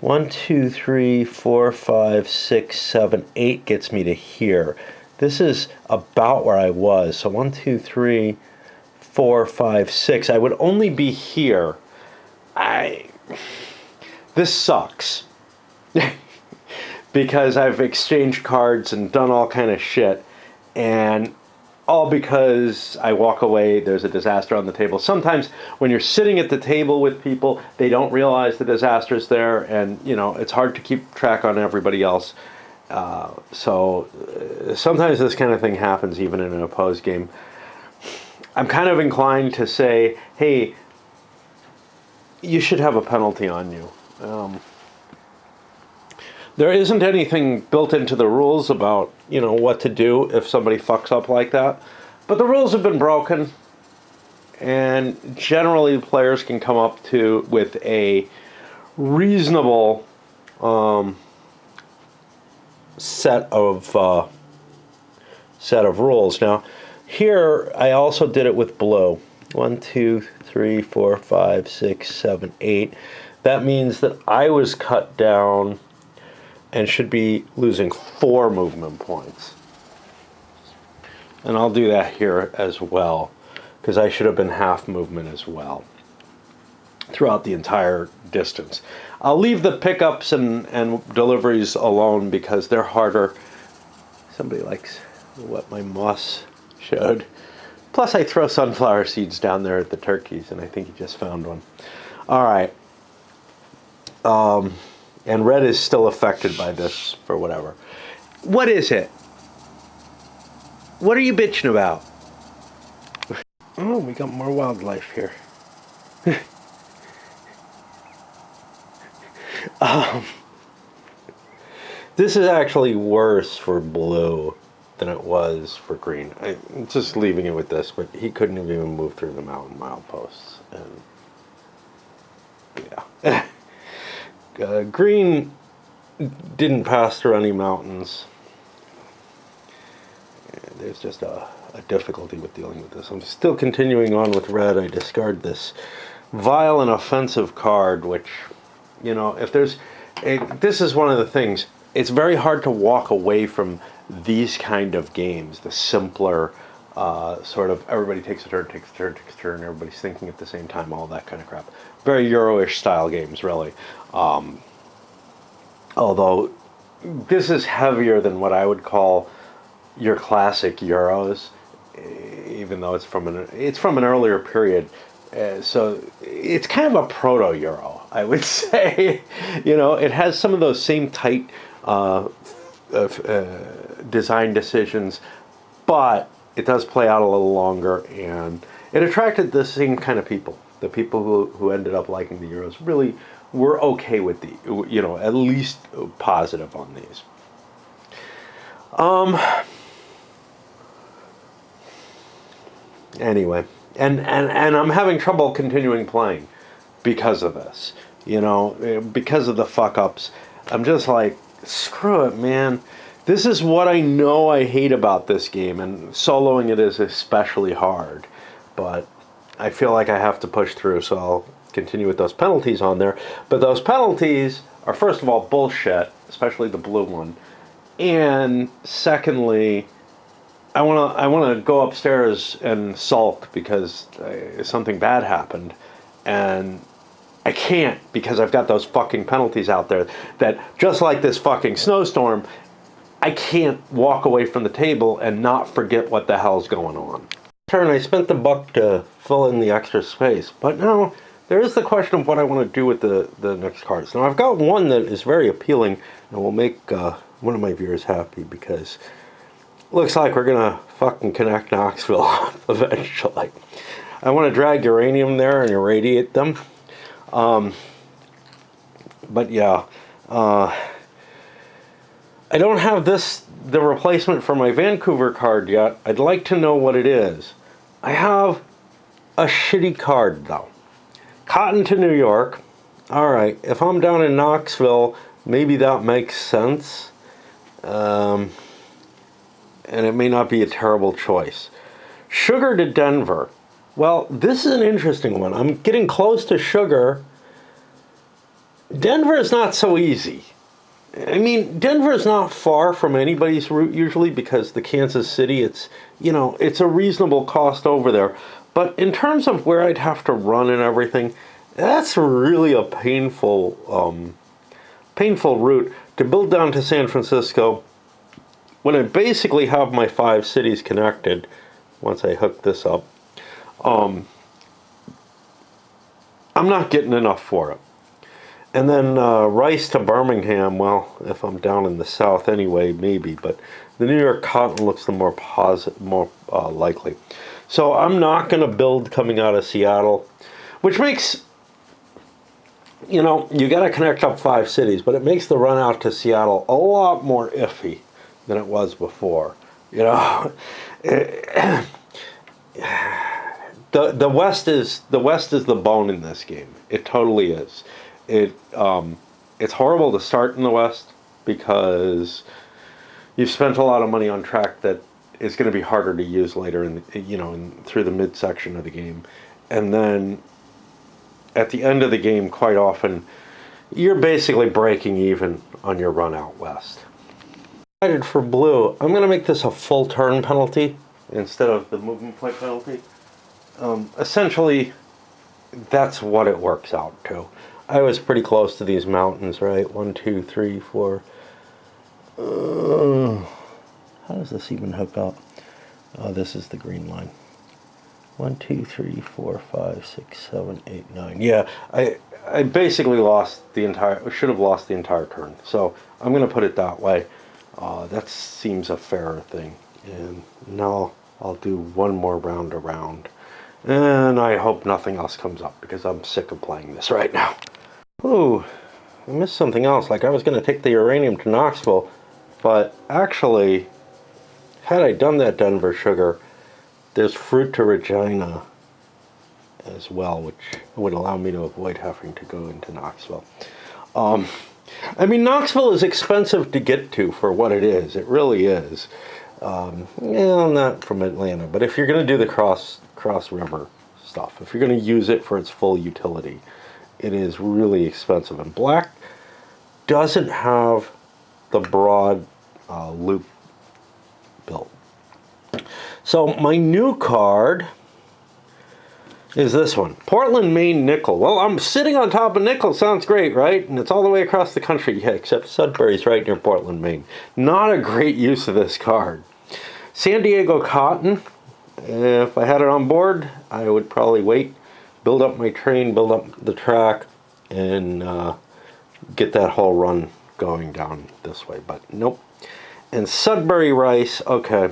2, 3, 4, 5, 6, 7, 8 gets me to here. This is about where I was. So 1, 2, 3, 4, 5, 6. I would only be here. This sucks. Because I've exchanged cards and done all kind of shit. And all because I walk away, there's a disaster on the table. Sometimes when you're sitting at the table with people, they don't realize the disaster's there, and it's hard to keep track on everybody else. So sometimes this kind of thing happens even in an opposed game. I'm kind of inclined to say, hey, you should have a penalty on you. There isn't anything built into the rules about, what to do if somebody fucks up like that. But the rules have been broken. And generally players can come up with a reasonable set of rules. Now, here I also did it with blue. 1, 2, 3, 4, 5, 6, 7, 8. That means that I was cut down and should be losing 4 movement points. And I'll do that here as well, because I should have been half movement as well throughout the entire distance. I'll leave the pickups and deliveries alone because they're harder. Somebody likes what my moss showed. Plus I throw sunflower seeds down there at the turkeys, and I think he just found one. All right. And red is still affected by this for whatever. What is it? What are you bitching about? Oh, we got more wildlife here. This is actually worse for blue than it was for green. I'm just leaving it with this, but he couldn't have even moved through the mountain mileposts. And yeah. Green didn't pass through any mountains. There's just a difficulty with dealing with this. I'm still continuing on with red. I discard this vile and offensive card, which, you know, if there's... this is one of the things. It's very hard to walk away from these kind of games, the simpler sort of everybody takes a turn, everybody's thinking at the same time, all that kind of crap. Very Euro-ish style games, really. Although this is heavier than what I would call your classic Euros, even though it's from an earlier period. So it's kind of a proto-Euro, I would say. You know, it has some of those same tight design decisions, but it does play out a little longer, and it attracted the same kind of people. The people who ended up liking the Euros really were okay with the, you know, at least positive on these. Anyway, and I'm having trouble continuing playing because of this. You know, because of the fuck-ups. I'm just like, screw it, man. This is what I know I hate about this game, and soloing it is especially hard. But I feel like I have to push through, so I'll continue with those penalties on there. But those penalties are, first of all, bullshit, especially the blue one. And secondly, I want to go upstairs and sulk because something bad happened, and I can't because I've got those fucking penalties out there that, just like this fucking snowstorm, I can't walk away from the table and not forget what the hell's going on. Turn, I spent the buck to fill in the extra space, but now there is the question of what I want to do with the next cards. Now I've got one that is very appealing and will make one of my viewers happy, because it looks like we're gonna fucking connect Knoxville eventually. I want to drag uranium there and irradiate them. But yeah, I don't have the replacement for my Vancouver card yet. I'd like to know what it is. I have a shitty card though. Cotton to New York. Alright, if I'm down in Knoxville, maybe that makes sense. And it may not be a terrible choice. Sugar to Denver. Well, this is an interesting one. I'm getting close to sugar. Denver is not so easy. I mean, Denver is not far from anybody's route usually, because the Kansas City, it's, you know, it's a reasonable cost over there. But in terms of where I'd have to run and everything, that's really a painful route to build down to San Francisco, when I basically have my 5 cities connected. Once I hook this up, I'm not getting enough for it. And then Rice to Birmingham, well, if I'm down in the south anyway, maybe. But the New York cotton looks the more likely. So I'm not going to build coming out of Seattle, which makes, you know, you got to connect up 5 cities, but it makes the run out to Seattle a lot more iffy than it was before. You know, the West is the bone in this game. It totally is. It's horrible to start in the West because you've spent a lot of money on track that is going to be harder to use later in the, you know, through the midsection of the game. And then at the end of the game, quite often, you're basically breaking even on your run out west. For blue, I'm going to make this a full turn penalty instead of the movement point penalty. Essentially, that's what it works out to. I was pretty close to these mountains, right? 1, 2, 3, 4. How does this even hook up? Oh, this is the green line. 1, 2, 3, 4, 5, 6, 7, 8, 9. Yeah, I basically should have lost the entire turn. So I'm going to put it that way. That seems a fairer thing. And now I'll do one more round around. And I hope nothing else comes up because I'm sick of playing this right now. Ooh, I missed something else. Like I was going to take the uranium to Knoxville, but actually, had I done that Denver sugar, there's fruit to Regina as well, which would allow me to avoid having to go into Knoxville. I mean, Knoxville is expensive to get to for what it is. It really is. Well, not from Atlanta, but if you're going to do the cross river stuff, if you're going to use it for its full utility, it is really expensive. And black doesn't have the broad loop built. So my new card is this one, Portland, Maine nickel. Well, I'm sitting on top of nickel. Sounds great, right? And it's all the way across the country. Yeah, except Sudbury's right near Portland, Maine. Not a great use of this card. San Diego cotton. If I had it on board, I would probably wait, build up my train, build up the track, and get that whole run going down this way. But nope. And Sudbury rice. Okay.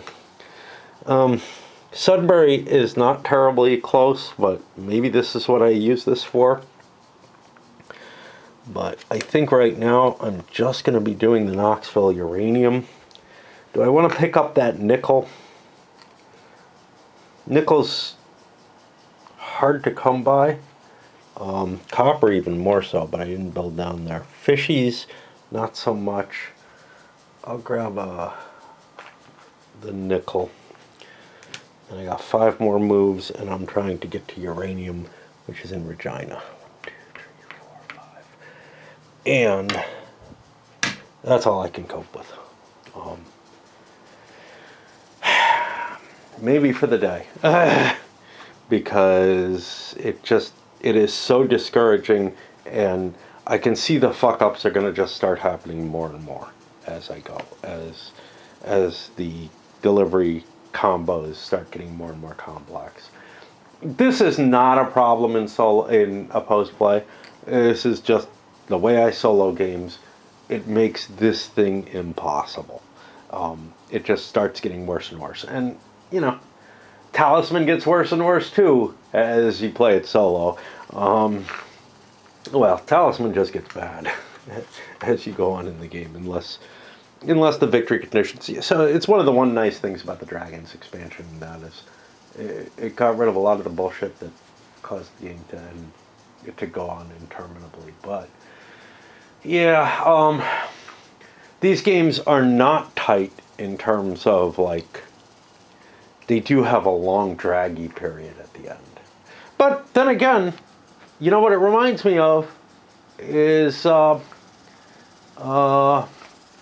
Sudbury is not terribly close, but maybe this is what I use this for. But I think right now I'm just going to be doing the Knoxville uranium. Do I want to pick up that nickel? Nickel's hard to come by. Copper even more so, but I didn't build down there. Fishies, not so much. I'll grab the nickel. And I got 5 more moves, and I'm trying to get to uranium, which is in Regina. 1, 2, 3, 4, 5. And that's all I can cope with. Maybe for the day. Because it is so discouraging, and I can see the fuck-ups are going to just start happening more and more as I go, as the delivery combos start getting more and more complex. This is not a problem in opposed play. This is just the way I solo games. It makes this thing impossible. It just starts getting worse and worse. And, you know, Talisman gets worse and worse too as you play it solo. Well, Talisman just gets bad as you go on in the game, unless the victory conditions. So it's one of the nice things about the Dragons expansion, and that is it got rid of a lot of the bullshit that caused the game to go on interminably. But yeah, these games are not tight in terms of, like, they do have a long draggy period at the end. But then again, you know what it reminds me of is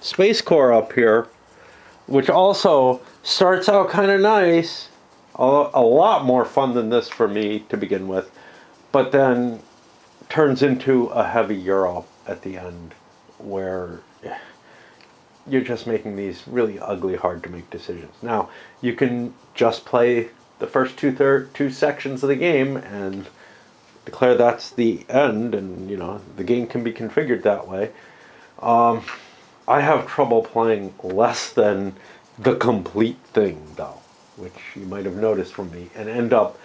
Space Core up here, which also starts out kind of nice, a lot more fun than this for me to begin with, but then turns into a heavy Euro at the end, where you're just making these really ugly, hard to make decisions. Now, you can just play the first two sections of the game and declare that's the end, and, you know, the game can be configured that way. I have trouble playing less than the complete thing, though, which you might have noticed from me, and end up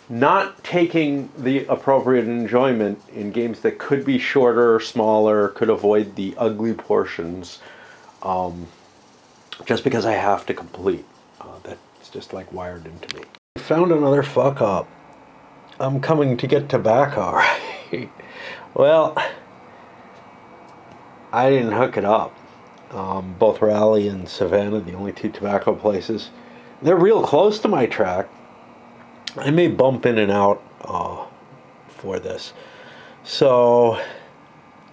not taking the appropriate enjoyment in games that could be shorter, smaller, could avoid the ugly portions, just because I have to complete. That's just like wired into me. I found another fuck up. I'm coming to get tobacco, right? Well, I didn't hook it up. Both Raleigh and Savannah, the only 2 tobacco places, they're real close to my track. I may bump in and out for this. So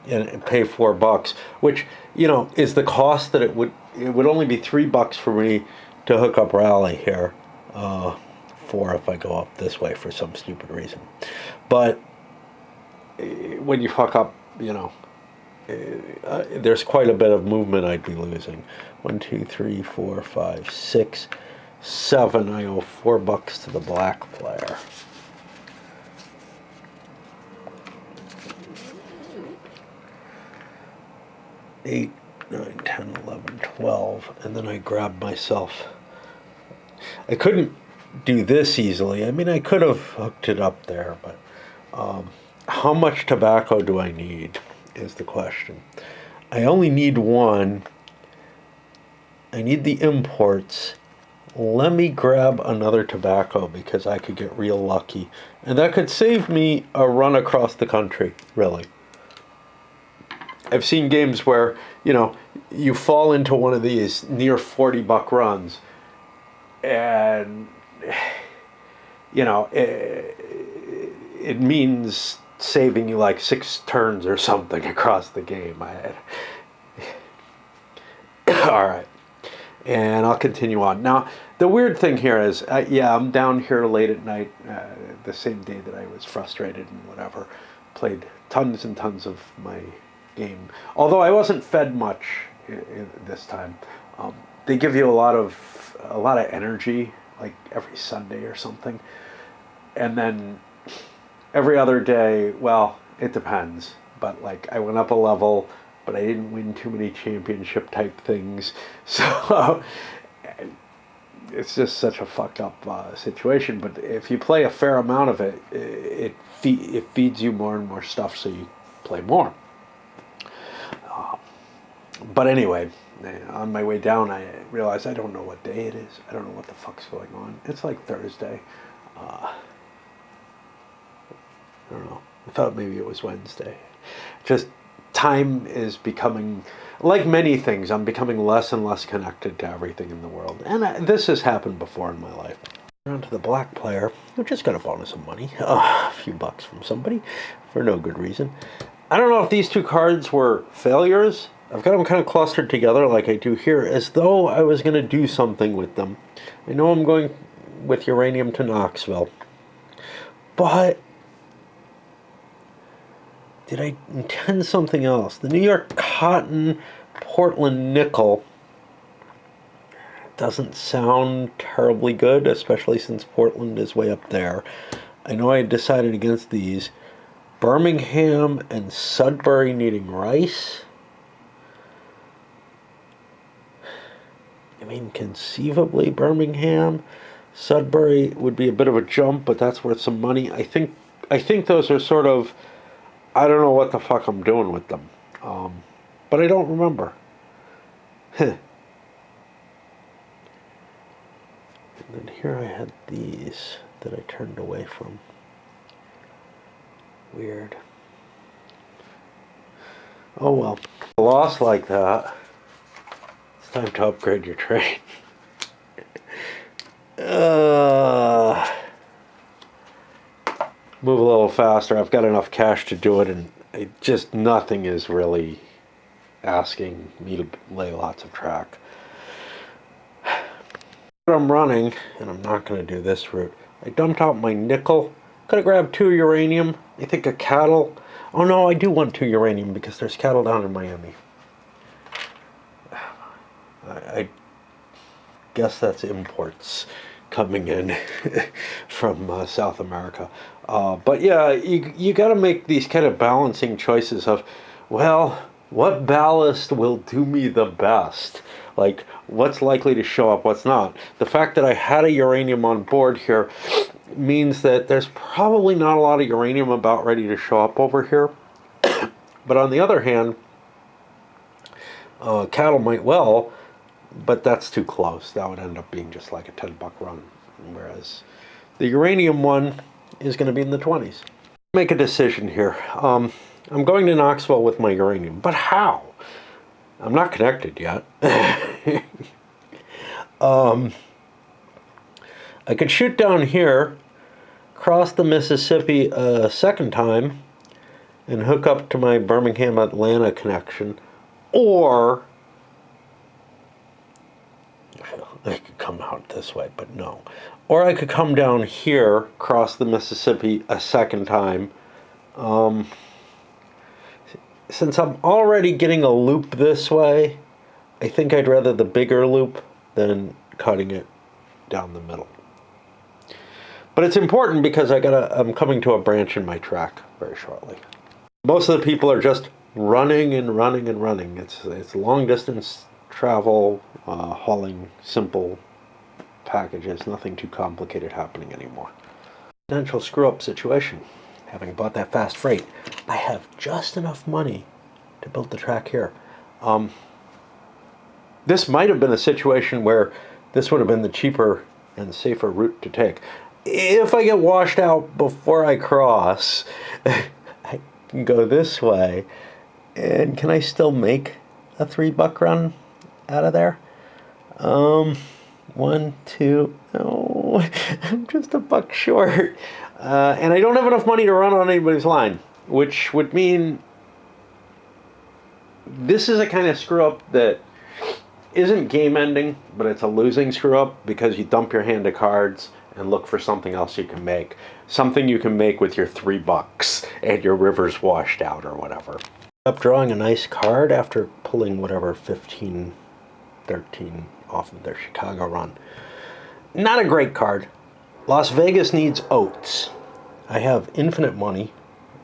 and pay $4, which, you know, is the cost that it would only be $3 for me to hook up rally here. 4 if I go up this way for some stupid reason. But when you fuck up, you know, there's quite a bit of movement I'd be losing. 1, 2, 3, 4, 5, 6, 7. I owe $4 to the black player. 8, 9, 10, 11, 12, and then I grab myself. I couldn't do this easily. I mean, I could have hooked it up there, but how much tobacco do I need is the question. I only need one. I need the imports. Let me grab another tobacco because I could get real lucky. And that could save me a run across the country, really. I've seen games where, you know, you fall into one of these near $40 runs and, you know, it means saving you like 6 turns or something across the game. All right. And I'll continue on. Now, the weird thing here is, yeah, I'm down here late at night, the same day that I was frustrated and whatever. Played tons and tons of my game. Although I wasn't fed much this time. They give you a lot of energy, like every Sunday or something. And then every other day, well, it depends. But like I went up a level, but I didn't win too many championship type things. So it's just such a fucked up situation. But if you play a fair amount of it, it feeds you more and more stuff, so you play more. But anyway, on my way down, I realized I don't know what day it is. I don't know what the fuck's going on. It's like Thursday. I don't know. I thought maybe it was Wednesday. Just time is becoming, like many things, I'm becoming less and less connected to everything in the world. And this has happened before in my life. On to the black player, who just got a bonus of money. A few bucks from somebody for no good reason. I don't know if these two cards were failures. I've got them kind of clustered together like I do here, as though I was going to do something with them. I know I'm going with uranium to Knoxville. But did I intend something else? The New York Cotton Portland Nickel doesn't sound terribly good, especially since Portland is way up there. I know I decided against these. Birmingham and Sudbury needing rice. I mean, conceivably Birmingham. Sudbury would be a bit of a jump, but that's worth some money. I think those are sort of, I don't know what the fuck I'm doing with them. But I don't remember. And then here I had these that I turned away from. Weird. Oh well. A loss like that, it's time to upgrade your trade. Move a little faster. I've got enough cash to do it, and nothing is really asking me to lay lots of track. I'm running, and I'm not going to do this route. I dumped out my nickel. Could have grabbed 2 uranium. I think a cattle. Oh no, I do want 2 uranium because there's cattle down in Miami. I guess that's imports coming in from South America. But yeah, you got to make these kind of balancing choices of, well, what ballast will do me the best? Like, what's likely to show up, what's not? The fact that I had a uranium on board here means that there's probably not a lot of uranium about ready to show up over here. But on the other hand, cattle might well, but that's too close. That would end up being just like a $10 run. Whereas the uranium one is going to be in the 20s. Make a decision here. I'm going to Knoxville with my uranium, but how? I'm not connected yet. I could shoot down here, cross the Mississippi a second time, and hook up to my Birmingham-Atlanta connection, or I could come out this way, but no. Or I could come down here, cross the Mississippi a second time. Since I'm already getting a loop this way, I think I'd rather the bigger loop than cutting it down the middle. But it's important because I'm coming to a branch in my track very shortly. Most of the people are just running and running and running. It's long distance travel, hauling simple packages, nothing too complicated happening anymore. Potential screw up situation. Having bought that fast freight, I have just enough money to build the track here. This might have been a situation where this would have been the cheaper and safer route to take. If I get washed out before I cross, I can go this way. And can I still make a $3 run out of there? 1, 2, no, I'm just $1 short. And I don't have enough money to run on anybody's line, which would mean this is a kind of screw up that isn't game ending, but it's a losing screw up because you dump your hand of cards and look for something else you can make. Something you can make with your $3 and your river's washed out or whatever. Up drawing a nice card after pulling whatever 15, 13 off of their Chicago run. Not a great card. Las Vegas needs oats. I have infinite money,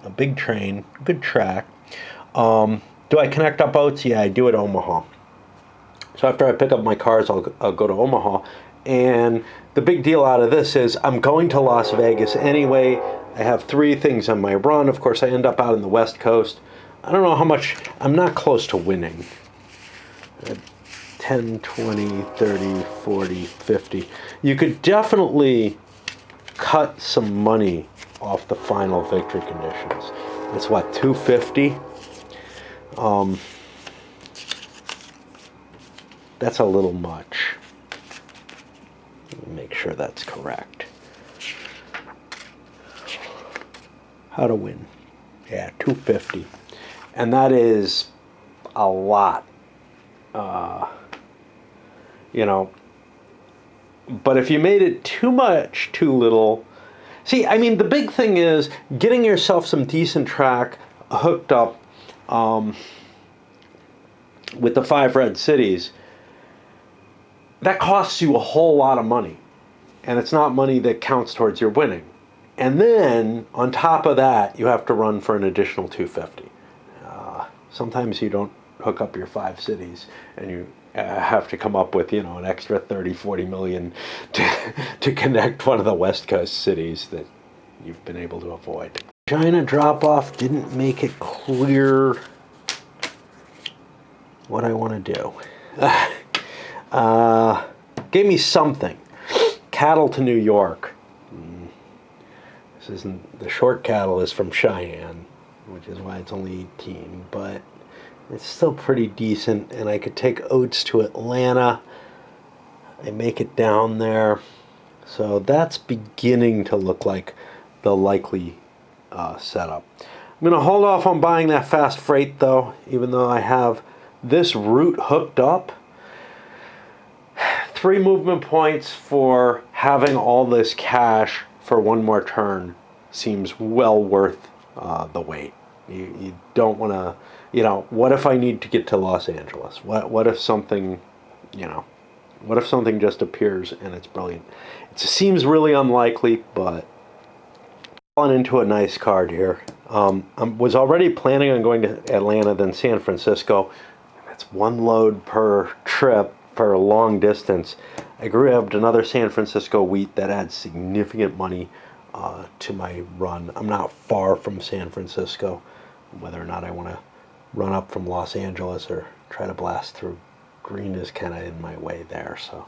a big train, good track. Do I connect up oats? Yeah, I do at Omaha. So after I pick up my cars, I'll go to Omaha. And the big deal out of this is I'm going to Las Vegas anyway. I have 3 things on my run. Of course, I end up out in the West Coast. I don't know how much, I'm not close to winning. 10, 20, 30, 40, 50. You could definitely cut some money off the final victory conditions. It's what, 250? That's a little much. Let me make sure that's correct. How to win. Yeah, 250. And that is a lot. You know, but if you made it too much, too little. See, I mean, the big thing is getting yourself some decent track hooked up with the 5 red cities. That costs you a whole lot of money. And it's not money that counts towards your winning. And then, on top of that, you have to run for an additional 250. Sometimes you don't hook up your 5 cities, and you have to come up with, you know, an extra 30, 40 million to connect one of the West Coast cities that you've been able to avoid. China drop-off didn't make it clear what I want to do. Gave me something. Cattle to New York. This isn't, the short cattle is from Cheyenne, which is why it's only 18, but it's still pretty decent, and I could take oats to Atlanta. I make it down there. So that's beginning to look like the likely setup. I'm going to hold off on buying that fast freight, though, even though I have this route hooked up. 3 movement points for having all this cash for one more turn seems well worth the wait. You don't want to, you know, what if I need to get to Los Angeles? What if something, you know, what if something just appears and it's brilliant? It seems really unlikely, but on into a nice card here. I was already planning on going to Atlanta, then San Francisco. That's 1 load per trip for a long distance. I grabbed another San Francisco wheat that adds significant money to my run. I'm not far from San Francisco. Whether or not I want to run up from Los Angeles or try to blast through Green is kind of in my way there, so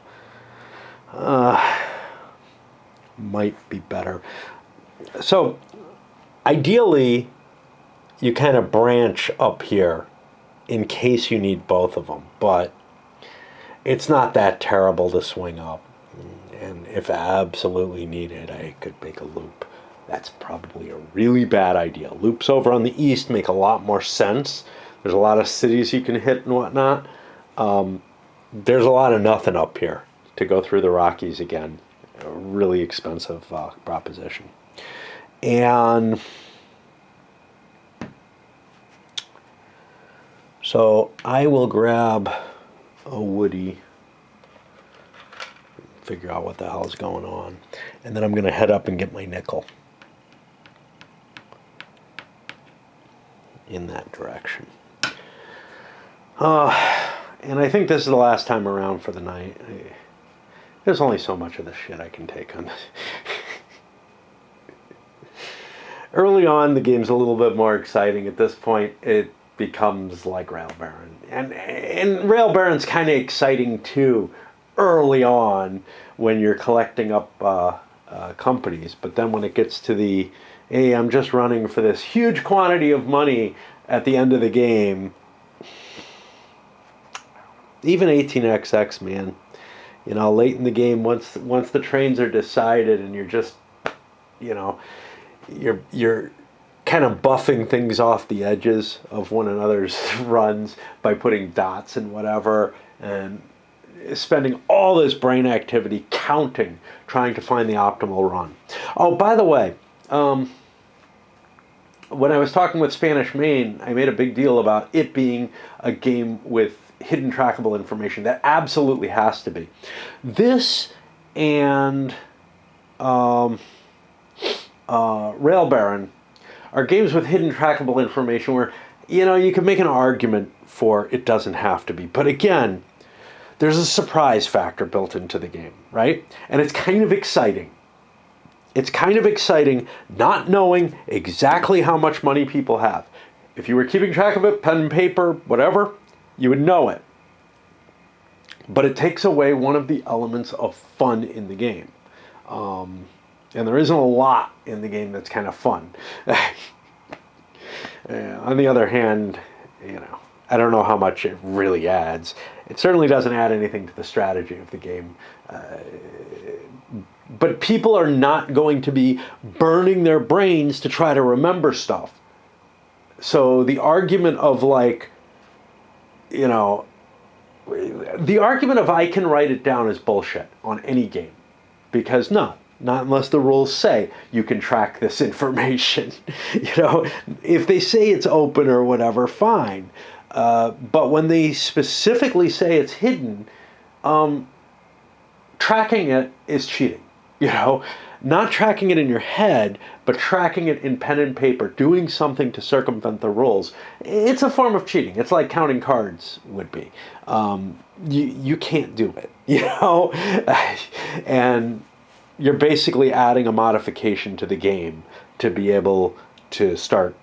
might be better. So ideally you kind of branch up here in case you need both of them, but it's not that terrible to swing up, and if absolutely needed, I could make a loop that's probably a really bad idea. Loops over on the east make a lot more sense. There's a lot of cities you can hit and whatnot. There's a lot of nothing up here to go through the Rockies again. A really expensive proposition. And so I will grab a Woody, figure out what the hell is going on, and then I'm going to head up and get my nickel in that direction. And I think this is the last time around for the night. There's only so much of this shit I can take on this. Early on, the game's a little bit more exciting. At this point, it becomes like Rail Baron. And Rail Baron's kind of exciting too, early on, when you're collecting up companies. But then when it gets to the, hey, I'm just running for this huge quantity of money at the end of the game, even 18XX, man, you know, late in the game, once the trains are decided and you're just, you know, you're kind of buffing things off the edges of one another's runs by putting dots and whatever, and spending all this brain activity counting, trying to find the optimal run. Oh, by the way, when I was talking with Spanish Main, I made a big deal about it being a game with hidden trackable information. That absolutely has to be. This and Rail Baron are games with hidden trackable information where, you know, you can make an argument for it doesn't have to be. But again, there's a surprise factor built into the game, right? And it's kind of exciting. It's kind of exciting not knowing exactly how much money people have. If you were keeping track of it, pen and paper, whatever, you would know it. But it takes away one of the elements of fun in the game. And there isn't a lot in the game that's kind of fun. On the other hand, you know, I don't know how much it really adds. It certainly doesn't add anything to the strategy of the game. But people are not going to be burning their brains to try to remember stuff. So the argument of, like, you know, the argument of I can write it down is bullshit on any game. Because not unless the rules say you can track this information. You know, if they say it's open or whatever, fine. But when they specifically say it's hidden, tracking it is cheating. You know, not tracking it in your head, but tracking it in pen and paper, doing something to circumvent the rules. It's a form of cheating. It's like counting cards would be. You can't do it, you know? And you're basically adding a modification to the game to be able to start,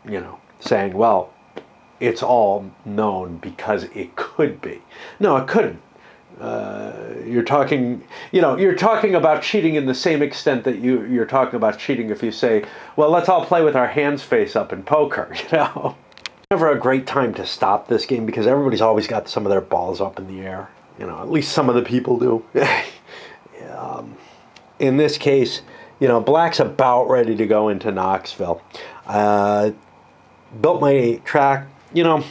you know, saying, well, it's all known because it could be. No, it couldn't. You're talking about cheating in the same extent that you're talking about cheating if you say, well, let's all play with our hands face up in poker, you know? Never a great time to stop this game because everybody's always got some of their balls up in the air. You know, at least some of the people do. In this case, you know, Black's about ready to go into Knoxville. Built my track, you know.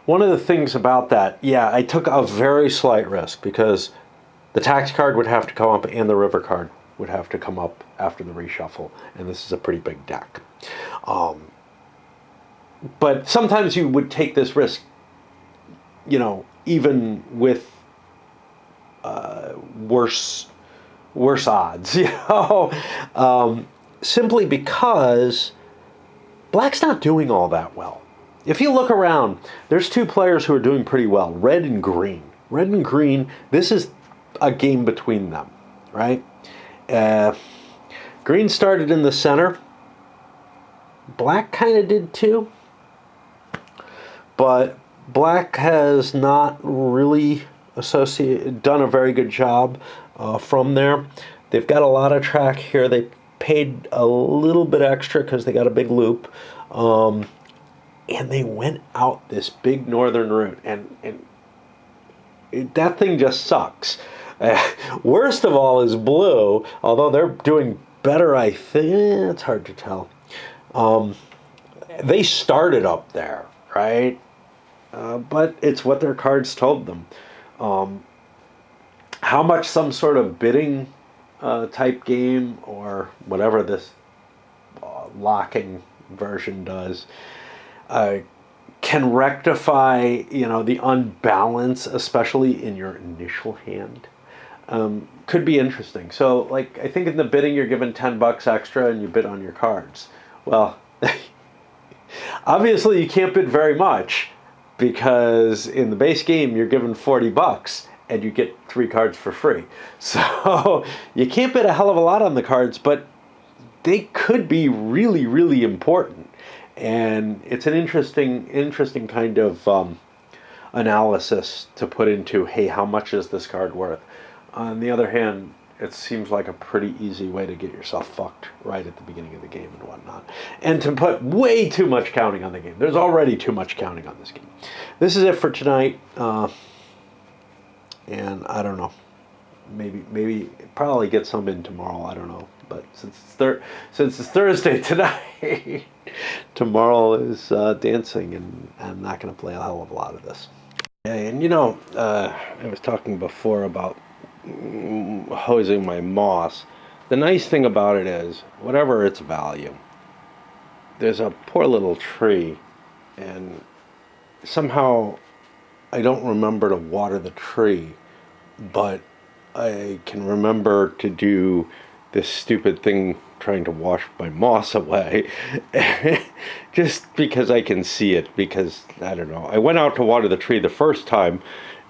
One of the things about that, yeah, I took a very slight risk because the tax card would have to come up and the river card would have to come up after the reshuffle, and this is a pretty big deck. But sometimes you would take this risk, you know, even with worse odds, you know, simply because Black's not doing all that well. If you look around, there's two players who are doing pretty well, red and green. Red and green, this is a game between them, right? Green started in the center. Black kind of did too. But Black has not really done a very good job from there. They've got a lot of track here. They paid a little bit extra because they got a big loop. And they went out this big northern route, and that thing just sucks. Worst of all is blue, although they're doing better, I think. It's hard to tell. They started up there, right? But it's what their cards told them. How much some sort of bidding type game or whatever this locking version does uh, can rectify, the unbalance, especially in your initial hand. Could be interesting. So, like, I think in the bidding, you're given $10 extra, and you bid on your cards. Well, obviously, you can't bid very much because in the base game, you're given $40 and you get 3 cards for free. So you can't bid a hell of a lot on the cards, but they could be really, really important. And it's an interesting kind of analysis to put into, hey, how much is this card worth? On the other hand, it seems like a pretty easy way to get yourself fucked right at the beginning of the game and whatnot. And to put way too much counting on the game. There's already too much counting on this game. This is it for tonight. And I don't know. Maybe probably get some in tomorrow. I don't know. But since it's Thursday tonight, tomorrow is dancing, and I'm not going to play a hell of a lot of this. And I was talking before about hosing my moss. The nice thing about it is, whatever its value, there's a poor little tree, and somehow I don't remember to water the tree, but I can remember to do this stupid thing trying to wash my moss away just because I can see it, because I don't know, I went out to water the tree the first time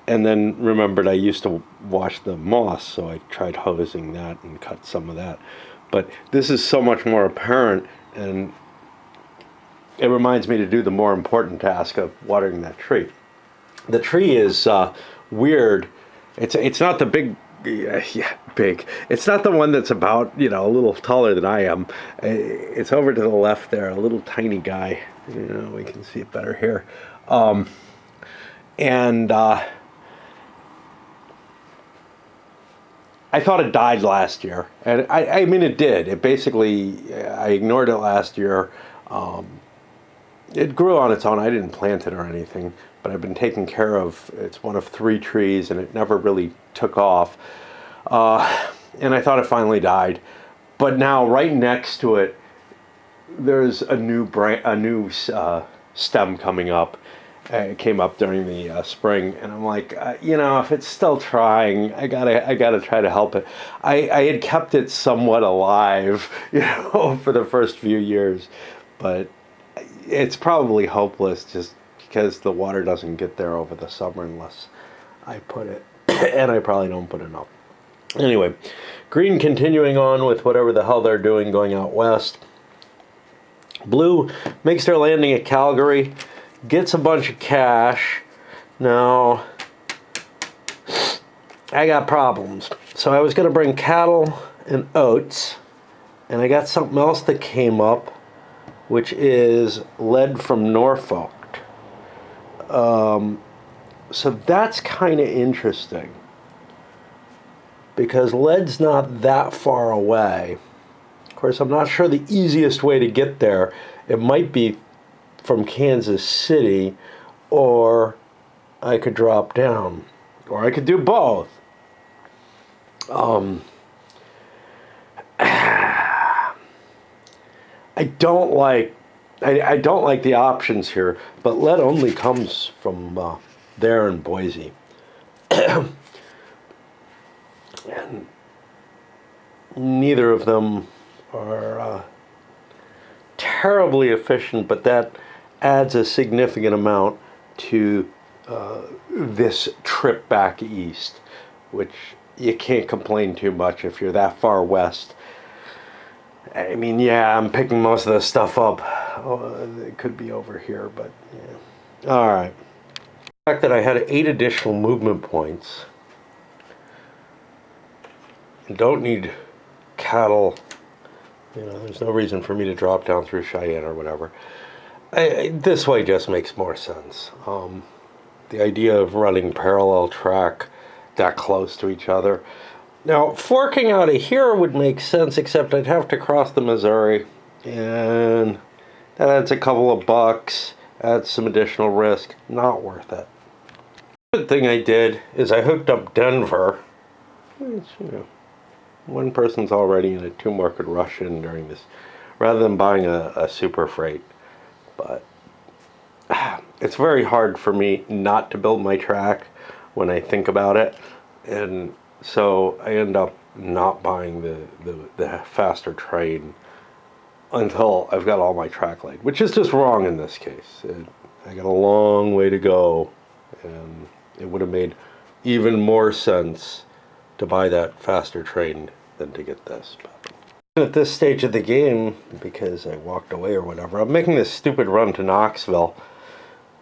and then remembered I used to wash the moss, so I tried hosing that and cut some of that. But this is so much more apparent, and it reminds me to do the more important task of watering that tree. The tree is weird. It's not the big. Big. It's not the one that's about, a little taller than I am. It's over to the left there, a little tiny guy. We can see it better here. And I thought it died last year. And I mean, it did. It basically, I ignored it last year. It grew on its own. I didn't plant it or anything, but I've been taking care of. It's one of 3 trees, and it never really took off. And I thought it finally died, but now right next to it, there's a new stem coming up. It came up during the spring, and I'm like, if it's still trying, I gotta try to help it. I had kept it somewhat alive, for the first few years, but it's probably hopeless just because the water doesn't get there over the summer unless I put it, and I probably don't put enough. Anyway, green continuing on with whatever the hell they're doing going out west. Blue makes their landing at Calgary, gets a bunch of cash. Now, I got problems. So I was going to bring cattle and oats, and I got something else that came up, which is lead from Norfolk. So that's kind of interesting, because lead's not that far away. Of course, I'm not sure the easiest way to get there. It might be from Kansas City, or I could drop down, or I could do both. I don't like the options here, but lead only comes from there in Boise. And neither of them are terribly efficient, but that adds a significant amount to this trip back east, which you can't complain too much if you're that far west. I mean, yeah, I'm picking most of this stuff up. It could be over here, but yeah. All right. The fact that I had 8 additional movement points and don't need cattle, there's no reason for me to drop down through Cheyenne or whatever. This way just makes more sense. The idea of running parallel track that close to each other. Now, forking out of here would make sense, except I'd have to cross the Missouri, and that adds a couple of bucks, adds some additional risk. Not worth it. The good thing I did is I hooked up Denver, which, one person's already in it, two more could rush in during this, rather than buying a super freight. But it's very hard for me not to build my track when I think about it, and so I end up not buying the faster train until I've got all my track laid, which is just wrong in this case. I got a long way to go, and it would have made even more sense to buy that faster train than to get this. But at this stage of the game, because I walked away or whatever, I'm making this stupid run to Knoxville,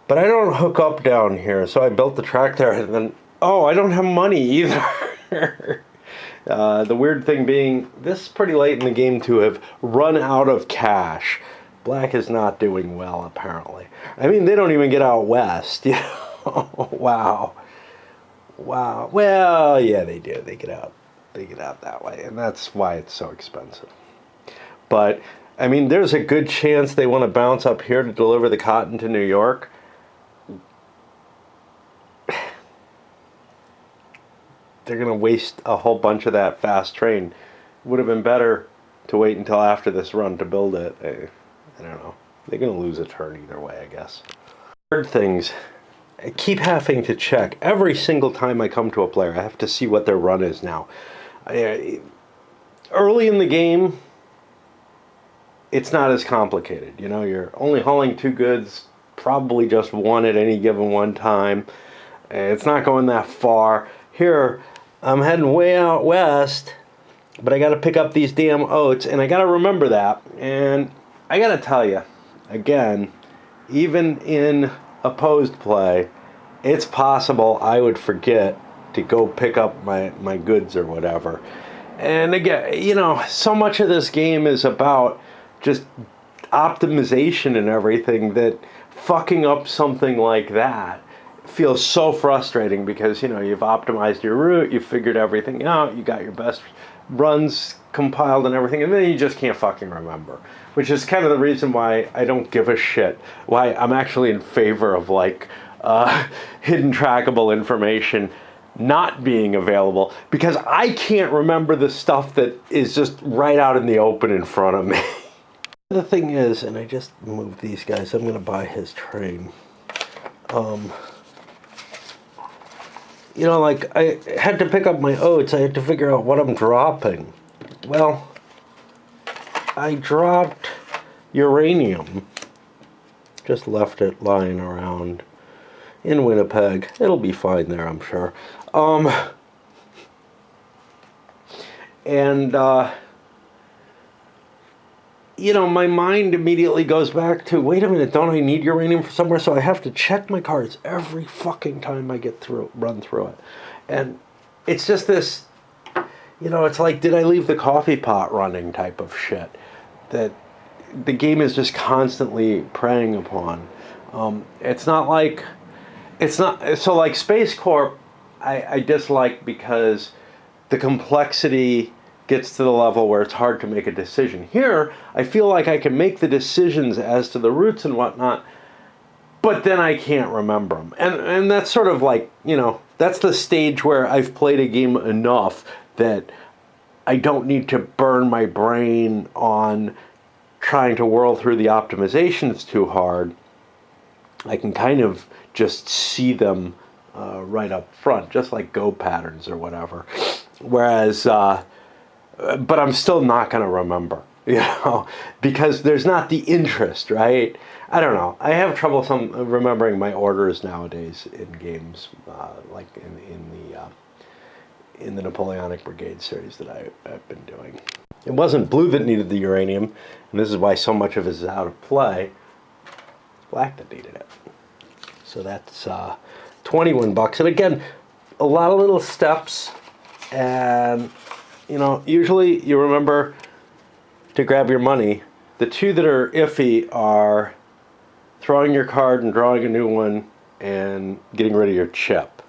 but I don't hook up down here, so I built the track there, and then, oh, I don't have money either. The weird thing being, this is pretty late in the game to have run out of cash. Black is not doing well, apparently. I mean, they don't even get out west. Wow. Wow. Well, yeah, they do. They get out that way, and that's why it's so expensive. But, I mean, there's a good chance they want to bounce up here to deliver the cotton to New York. They're going to waste a whole bunch of that fast train. Would have been better to wait until after this run to build it. I don't know. They're going to lose a turn either way, I guess. Third things, I keep having to check. Every single time I come to a player, I have to see what their run is now. Early in the game, it's not as complicated. You know, you're only hauling two goods, probably just one at any given one time. It's not going that far. Here, I'm heading way out west, but I got to pick up these damn oats, and I got to remember that. And I got to tell you, again, even in opposed play, it's possible I would forget to go pick up my goods or whatever. And again, you know, so much of this game is about just optimization and everything that fucking up something like that feels so frustrating, because, you know, you've optimized your route, you've figured everything out, you got your best runs compiled and everything, and then you just can't fucking remember. Which is kind of the reason why I don't give a shit. Why I'm actually in favor of, like, hidden trackable information not being available, because I can't remember the stuff that is just right out in the open in front of me. The thing is, and I just moved these guys, I'm going to buy his train. You know, like, I had to pick up my oats. I had to figure out what I'm dropping. Well, I dropped uranium. Just left it lying around in Winnipeg. It'll be fine there, I'm sure. You know, my mind immediately goes back to, wait a minute, don't I need uranium for somewhere? So I have to check my cards every fucking time I run through it. And it's just this, you know, it's like, did I leave the coffee pot running type of shit that the game is just constantly preying upon. It's not, so like Space Corp, I dislike because the complexity gets to the level where it's hard to make a decision. Here, I feel like I can make the decisions as to the routes and whatnot, but then I can't remember them. And that's sort of like, you know, that's the stage where I've played a game enough that I don't need to burn my brain on trying to whirl through the optimizations too hard. I can kind of just see them right up front, just like go patterns or whatever. Whereas, but I'm still not going to remember, you know, because there's not the interest, right? I don't know. I have trouble remembering my orders nowadays in games, like in the Napoleonic Brigade series that I've been doing. It wasn't blue that needed the uranium, and this is why so much of it is out of play. It's black that needed it. So that's 21 bucks. And again, a lot of little steps, and you know, usually you remember to grab your money. The two that are iffy are throwing your card and drawing a new one and getting rid of your chip.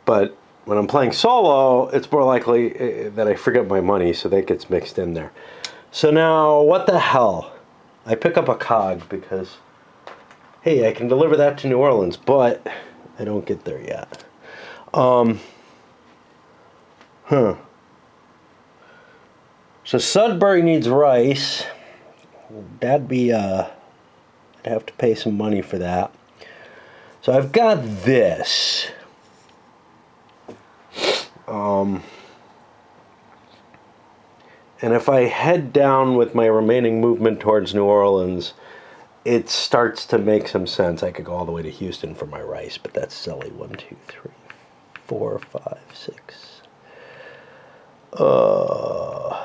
But when I'm playing solo, it's more likely that I forget my money, so that gets mixed in there. So now, what the hell? I pick up a cog because, hey, I can deliver that to New Orleans, but I don't get there yet. So Sudbury needs rice. That'd be, I'd have to pay some money for that. So I've got this. And if I head down with my remaining movement towards New Orleans, it starts to make some sense. I could go all the way to Houston for my rice, but that's silly. 1, 2, 3, 4, 5, 6. We'll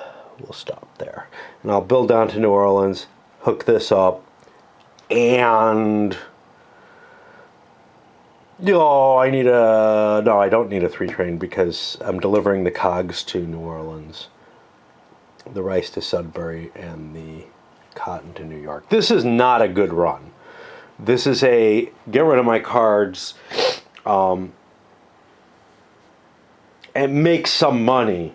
stop there. And I'll build down to New Orleans, hook this up, and... Oh, I need a... No, I don't need a 3-train because I'm delivering the cogs to New Orleans. The rice to Sudbury and the cotton to New York. This is not a good run. This is a get rid of my cards and make some money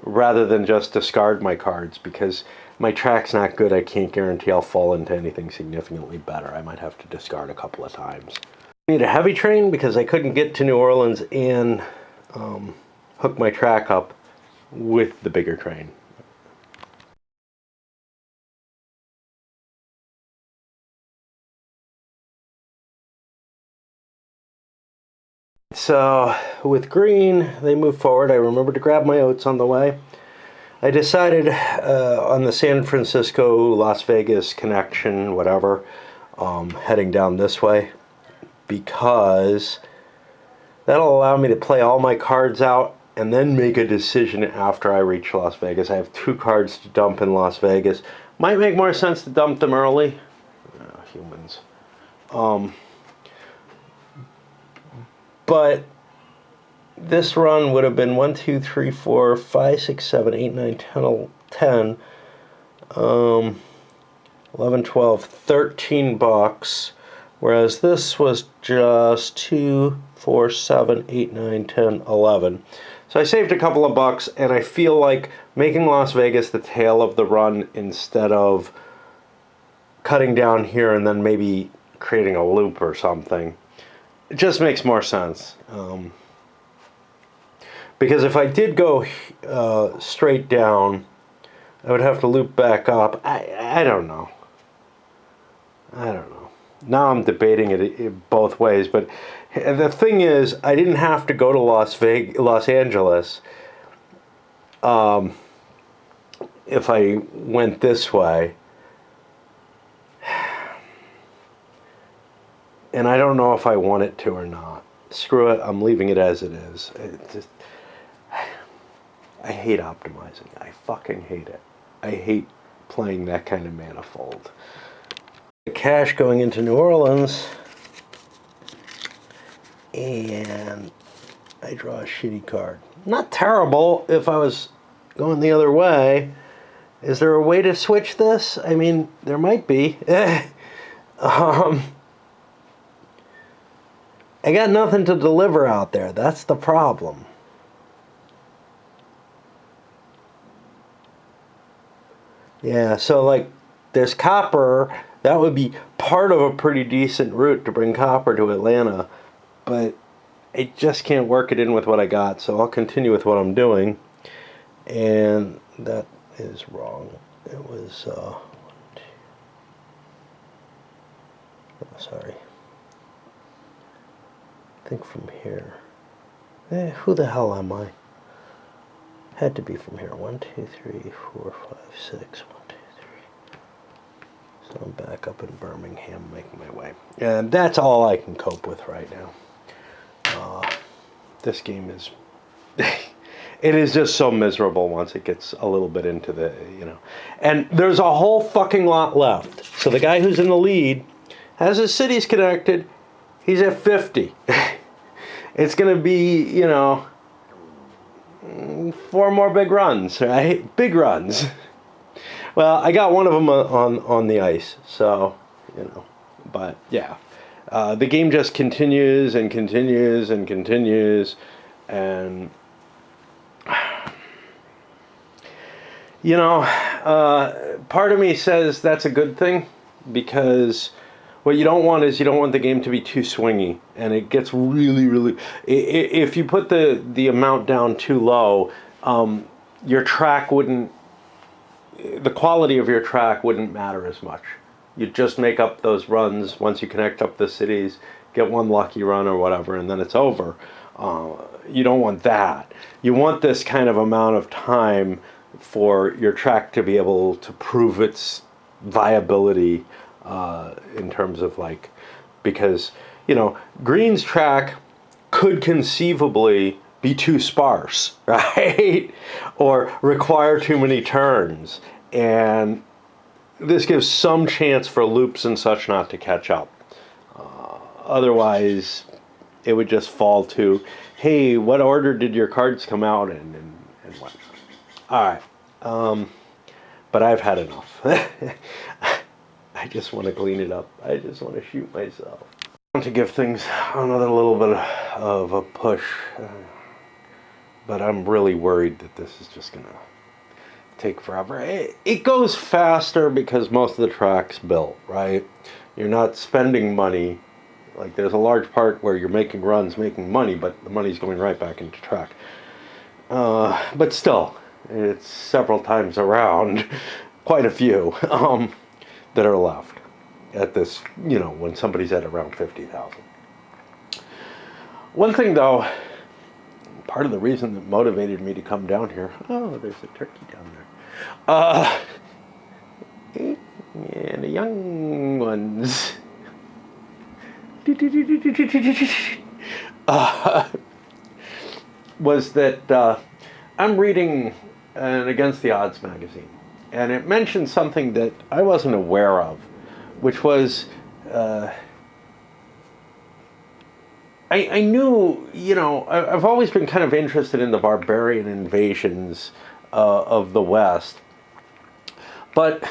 rather than just discard my cards, because my track's not good. I can't guarantee I'll fall into anything significantly better. I might have to discard a couple of times. I need a heavy train because I couldn't get to New Orleans and hook my track up with the bigger train. So with green, they move forward. I remembered to grab my oats on the way. I decided on the San Francisco, Las Vegas connection, whatever, heading down this way, because that'll allow me to play all my cards out and then make a decision after I reach Las Vegas. I have 2 cards to dump in Las Vegas. Might make more sense to dump them early. Humans. But this run would have been 1, 2, 3, 4, 5, 6, 7, 8, 9, 10, 11, 12, 13 bucks, whereas this was just 2, 4, 7, 8, 9, 10, 11. So I saved a couple of bucks, and I feel like making Las Vegas the tail of the run instead of cutting down here and then maybe creating a loop or something. It just makes more sense. Because if I did go straight down, I would have to loop back up. I don't know. I don't know. Now I'm debating it both ways. But the thing is, I didn't have to go to Los Angeles if I went this way. And I don't know if I want it to or not. Screw it, I'm leaving it as it is. I hate optimizing. I fucking hate it. I hate playing that kind of manifold. The cash going into New Orleans, and I draw a shitty card. Not terrible if I was going the other way. Is there a way to switch this? I mean, there might be. I got nothing to deliver out there. That's the problem. Yeah, so like there's copper. That would be part of a pretty decent route to bring copper to Atlanta. But I just can't work it in with what I got. So I'll continue with what I'm doing. And that is wrong. It was, oh, sorry. I think from here. Who the hell am I? Had to be from here. 1, 2, 3, 4, 5, 6. 1, 2, 3. So I'm back up in Birmingham, making my way. And that's all I can cope with right now. This game is... it is just so miserable once it gets a little bit into the, you know. And there's a whole fucking lot left. So the guy who's in the lead has his cities connected. He's at 50. It's going to be, you know, 4 more big runs, right? Big runs. Well, I got one of them on the ice, so, you know. But, yeah. The game just continues and continues and continues, and part of me says that's a good thing, because what you don't want is, you don't want the game to be too swingy, and it gets really, really. If you put the amount down too low, your track wouldn't. The quality of your track wouldn't matter as much. You'd just make up those runs once you connect up the cities, get one lucky run or whatever, and then it's over. You don't want that. You want this kind of amount of time for your track to be able to prove its viability, in terms of like, because Green's track could conceivably be too sparse, right? Or require too many turns, and this gives some chance for loops and such not to catch up. Otherwise, it would just fall to, hey, what order did your cards come out in, and whatnot. All right, but I've had enough. I just want to clean it up. I just want to shoot myself. I want to give things another little bit of a push, but I'm really worried that this is just going to take forever. It goes faster because most of the track's built, right? You're not spending money. Like, there's a large part where you're making runs, making money, but the money's going right back into track. But still, it's several times around, quite a few, that are left at this, when somebody's at around 50,000. One thing, though, part of the reason that motivated me to come down here, there's a turkey down there. And the young ones. Was that I'm reading an Against the Odds magazine, and it mentioned something that I wasn't aware of, which was, I knew, I've always been kind of interested in the barbarian invasions of the West, but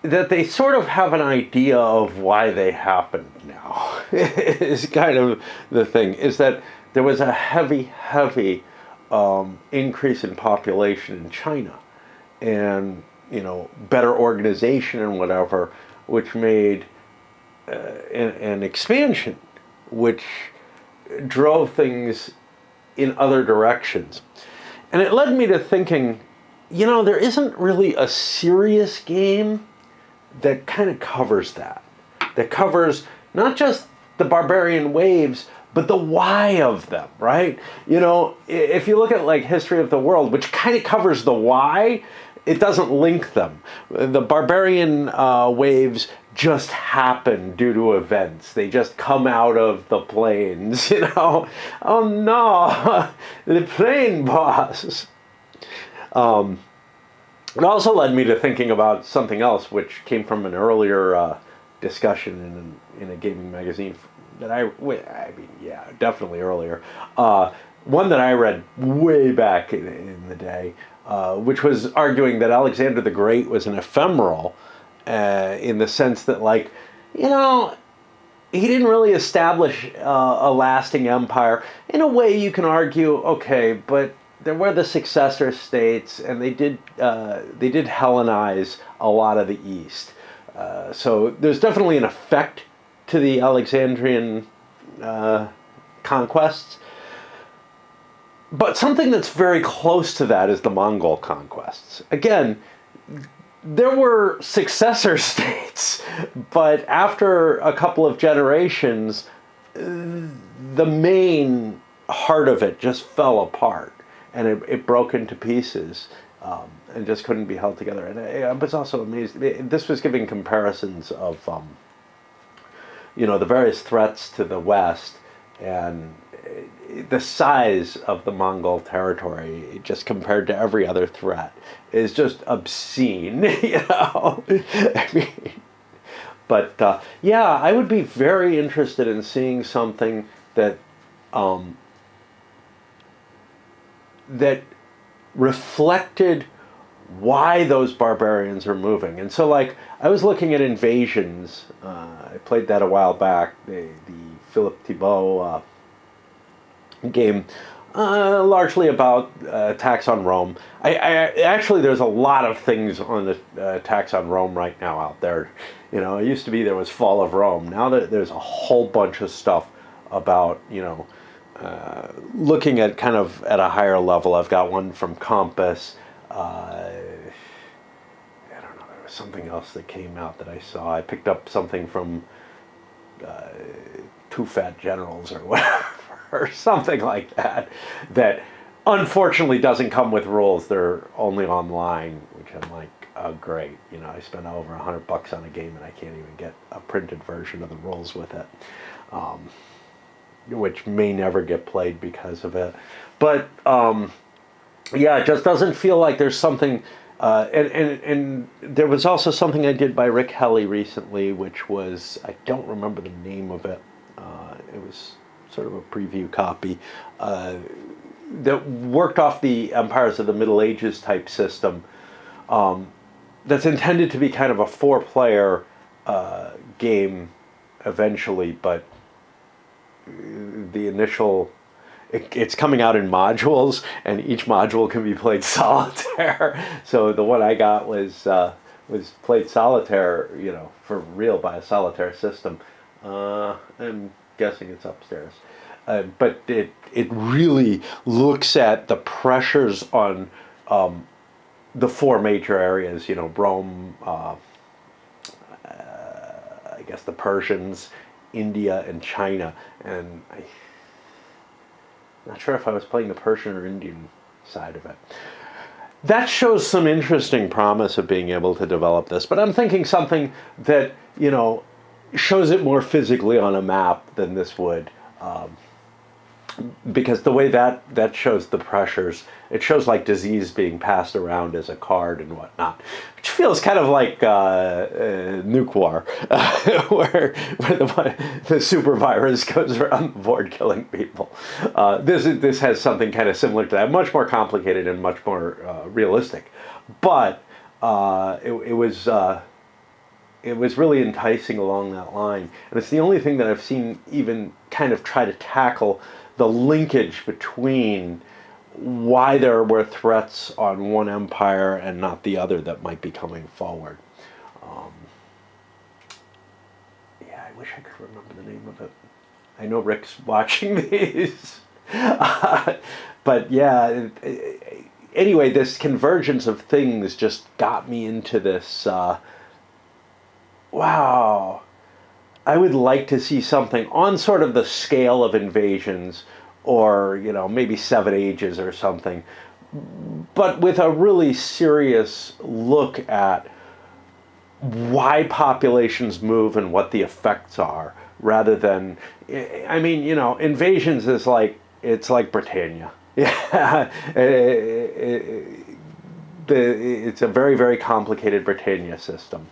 that they sort of have an idea of why they happened now is kind of the thing, is that there was a heavy increase in population in China, and better organization and whatever, which made an expansion, which drove things in other directions. And it led me to thinking, there isn't really a serious game that kind of covers that covers not just the barbarian waves, but the why of them, right? If you look at like History of the World, which kind of covers the why, it doesn't link them. The barbarian waves just happen due to events. They just come out of the plains, Oh no, the plain boss. It also led me to thinking about something else, which came from an earlier discussion in a gaming magazine that definitely earlier. One that I read way back in the day, which was arguing that Alexander the Great was an ephemeral, in the sense that, like, he didn't really establish a lasting empire. In a way, you can argue, okay, but there were the successor states, and they did Hellenize a lot of the East. So there's definitely an effect to the Alexandrian conquests. But something that's very close to that is the Mongol conquests. Again, there were successor states, but after a couple of generations, the main heart of it just fell apart, and it broke into pieces, and just couldn't be held together. And I was also amazed. This was giving comparisons of, the various threats to the West, and the size of the Mongol territory, just compared to every other threat, is just obscene, I mean, but I would be very interested in seeing something that that reflected why those barbarians are moving. And so, like, I was looking at Invasions. I played that a while back, the Philippe Thibault game, largely about attacks on Rome. Actually, there's a lot of things on the attacks on Rome right now out there. You know, it used to be there was Fall of Rome. Now there's a whole bunch of stuff about, you know, looking at kind of at a higher level. I've got one from Compass. I don't know, there was something else that came out that I saw. I picked up something from Two Fat Generals or whatever, or something like that, that unfortunately doesn't come with rules. They're only online, which I'm like, oh great, you know, I spent over $100 on a game and I can't even get a printed version of the rules with it, which may never get played because of it. But yeah, it just doesn't feel like there's something. And there was also something I did by Rick Helly recently, which was, I don't remember the name of it. It was sort of a preview copy that worked off the Empires of the Middle Ages type system. That's intended to be kind of a 4-player game eventually, but the initial, it's coming out in modules, and each module can be played solitaire. So the one I got was played solitaire, you know, for real by a solitaire system. I'm guessing it's upstairs. But it really looks at the pressures on the 4 major areas, you know, Rome, I guess the Persians, India, and China. And I'm not sure if I was playing the Persian or Indian side of it. That shows some interesting promise of being able to develop this, but I'm thinking something that, you know, shows it more physically on a map than this would. Because the way that shows the pressures, it shows like disease being passed around as a card and whatnot, which feels kind of like Nuke War, where the super virus goes around the board killing people. This has something kind of similar to that, much more complicated and much more realistic, but it was really enticing along that line, and it's the only thing that I've seen even kind of try to tackle the linkage between why there were threats on one empire and not the other that might be coming forward. Yeah, I wish I could remember the name of it. I know Rick's watching these. But yeah, anyway, this convergence of things just got me into this, wow, I would like to see something on sort of the scale of Invasions, or, you know, maybe 7 Ages or something, but with a really serious look at why populations move and what the effects are, rather than, I mean, you know, Invasions is like, it's like Britannia. Yeah, it's a very, very complicated Britannia system.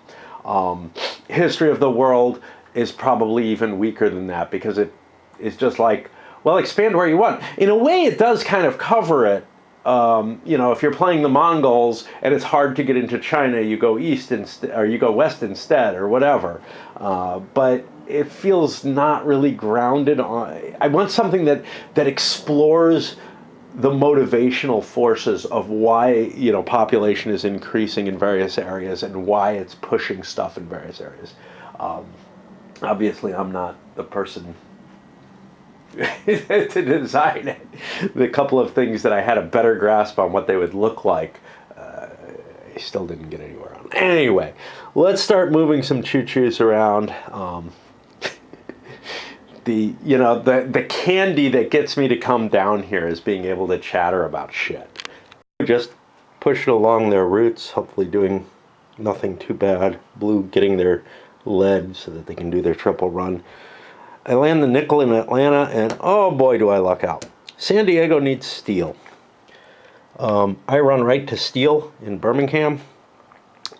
History of the World is probably even weaker than that, because it is just like, well, expand where you want. In a way, it does kind of cover it. You know, if you're playing the Mongols and it's hard to get into China, you go east instead, or you go west instead, or whatever. But it feels not really grounded on. I want something that explores the motivational forces of why, you know, population is increasing in various areas and why it's pushing stuff in various areas. Obviously, I'm not the person to design it. The couple of things that I had a better grasp on what they would look like, I still didn't get anywhere on. Anyway, let's start moving some choo-choos around. The candy that gets me to come down here is being able to chatter about shit. Just push it along their routes, hopefully doing nothing too bad. Blue getting their lead so that they can do their triple run. I land the nickel in Atlanta, and oh boy, do I luck out. San Diego needs steel. I run right to steel in Birmingham,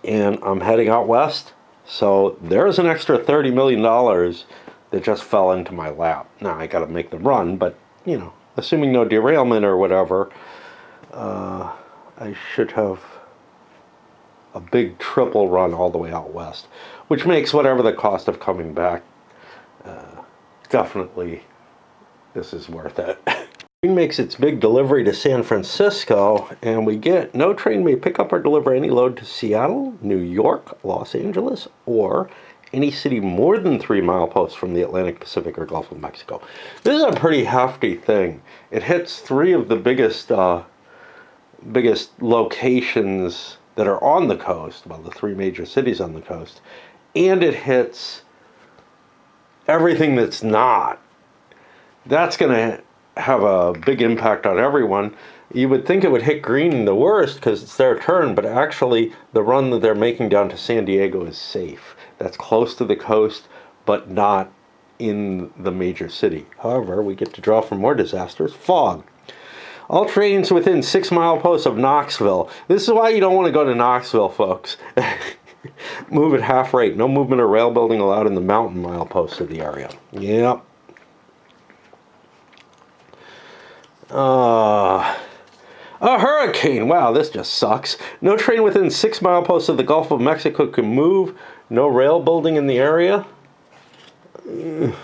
and I'm heading out west. So there's an extra $30 million that just fell into my lap. Now I got to make them run, but you know, assuming no derailment or whatever, I should have a big triple run all the way out west, which makes whatever the cost of coming back, definitely this is worth it. Train makes its big delivery to San Francisco, and we get no train may pick up or deliver any load to Seattle, New York, Los Angeles, or any city more than 3 mileposts from the Atlantic, Pacific, or Gulf of Mexico. This is a pretty hefty thing. It hits 3 of the biggest locations that are on the coast, well, the 3 major cities on the coast, and it hits everything that's not. That's going to have a big impact on everyone. You would think it would hit Green the worst because it's their turn, but actually the run that they're making down to San Diego is safe. That's close to the coast, but not in the major city. However, we get to draw from more disasters. Fog. All trains within 6 mileposts of Knoxville. This is why you don't want to go to Knoxville, folks. Move at half rate. No movement or rail building allowed in the mountain mileposts of the area. Yep. A hurricane. Wow, this just sucks. No train within 6 mileposts of the Gulf of Mexico can move. No rail building in the area. It's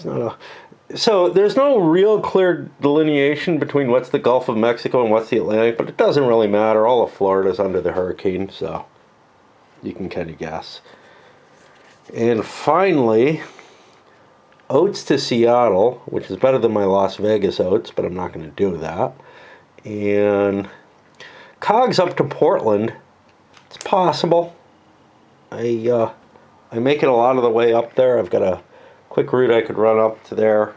not a... So there's no real clear delineation between what's the Gulf of Mexico and what's the Atlantic, but it doesn't really matter. All of Florida's under the hurricane, so you can kind of guess. And finally, Oats to Seattle, which is better than my Las Vegas Oats, but I'm not going to do that. And Cogs up to Portland. It's possible. I make it a lot of the way up there. I've got a quick route I could run up to there.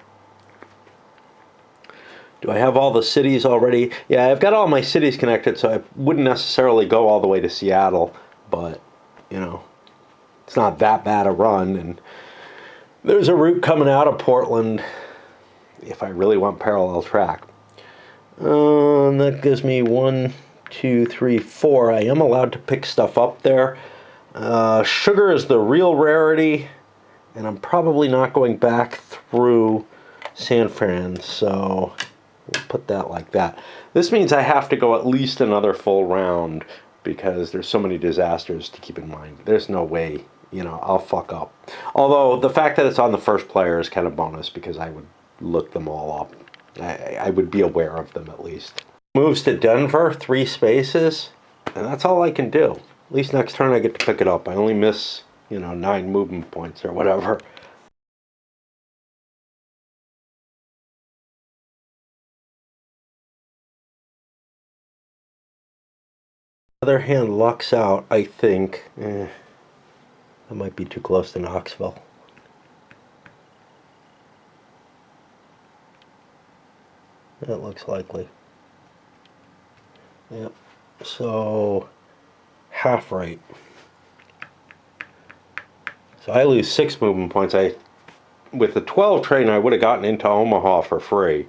Do I have all the cities already? Yeah, I've got all my cities connected, so I wouldn't necessarily go all the way to Seattle, but, you know, it's not that bad a run. And there's a route coming out of Portland if I really want parallel track. And that gives me 1, 2, 3, 4. I am allowed to pick stuff up there. Sugar is the real rarity, and I'm probably not going back through San Fran, so we'll put that like that. This means I have to go at least another full round because there's so many disasters to keep in mind. There's no way, you know, I'll fuck up. Although the fact that it's on the first player is kind of bonus because I would look them all up. I would be aware of them at least. Moves to Denver, 3 spaces, and that's all I can do. At least next turn I get to pick it up. I only miss, you know, 9 movement points or whatever. Other hand lucks out, I think. That might be too close to Knoxville. That looks likely. Yep. So half right. So I lose 6 movement points. With the 12 train, I would have gotten into Omaha for free.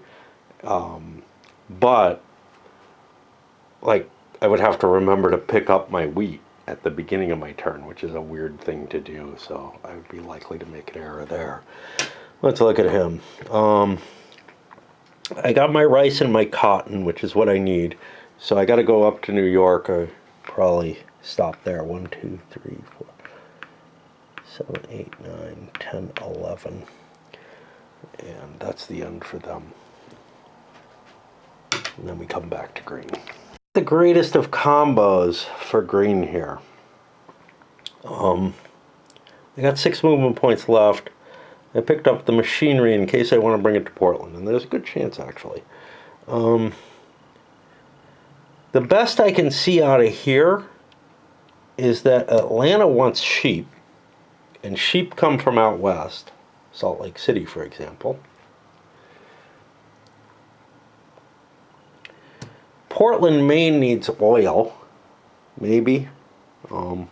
But like, I would have to remember to pick up my wheat at the beginning of my turn, which is a weird thing to do, so I would be likely to make an error there. Let's look at him. I got my rice and my cotton, which is what I need, so I got to go up to New York. I probably stop there. 1, 2, 3, 4, 7, 8, 9, 10, 11, and that's the end for them. And then we come back to green. The greatest of combos for green here. I got 6 movement points left. I picked up the machinery in case I want to bring it to Portland, and there's a good chance actually. The best I can see out of here is that Atlanta wants sheep, and sheep come from out west, Salt Lake City for example. Portland, Maine needs oil, maybe, but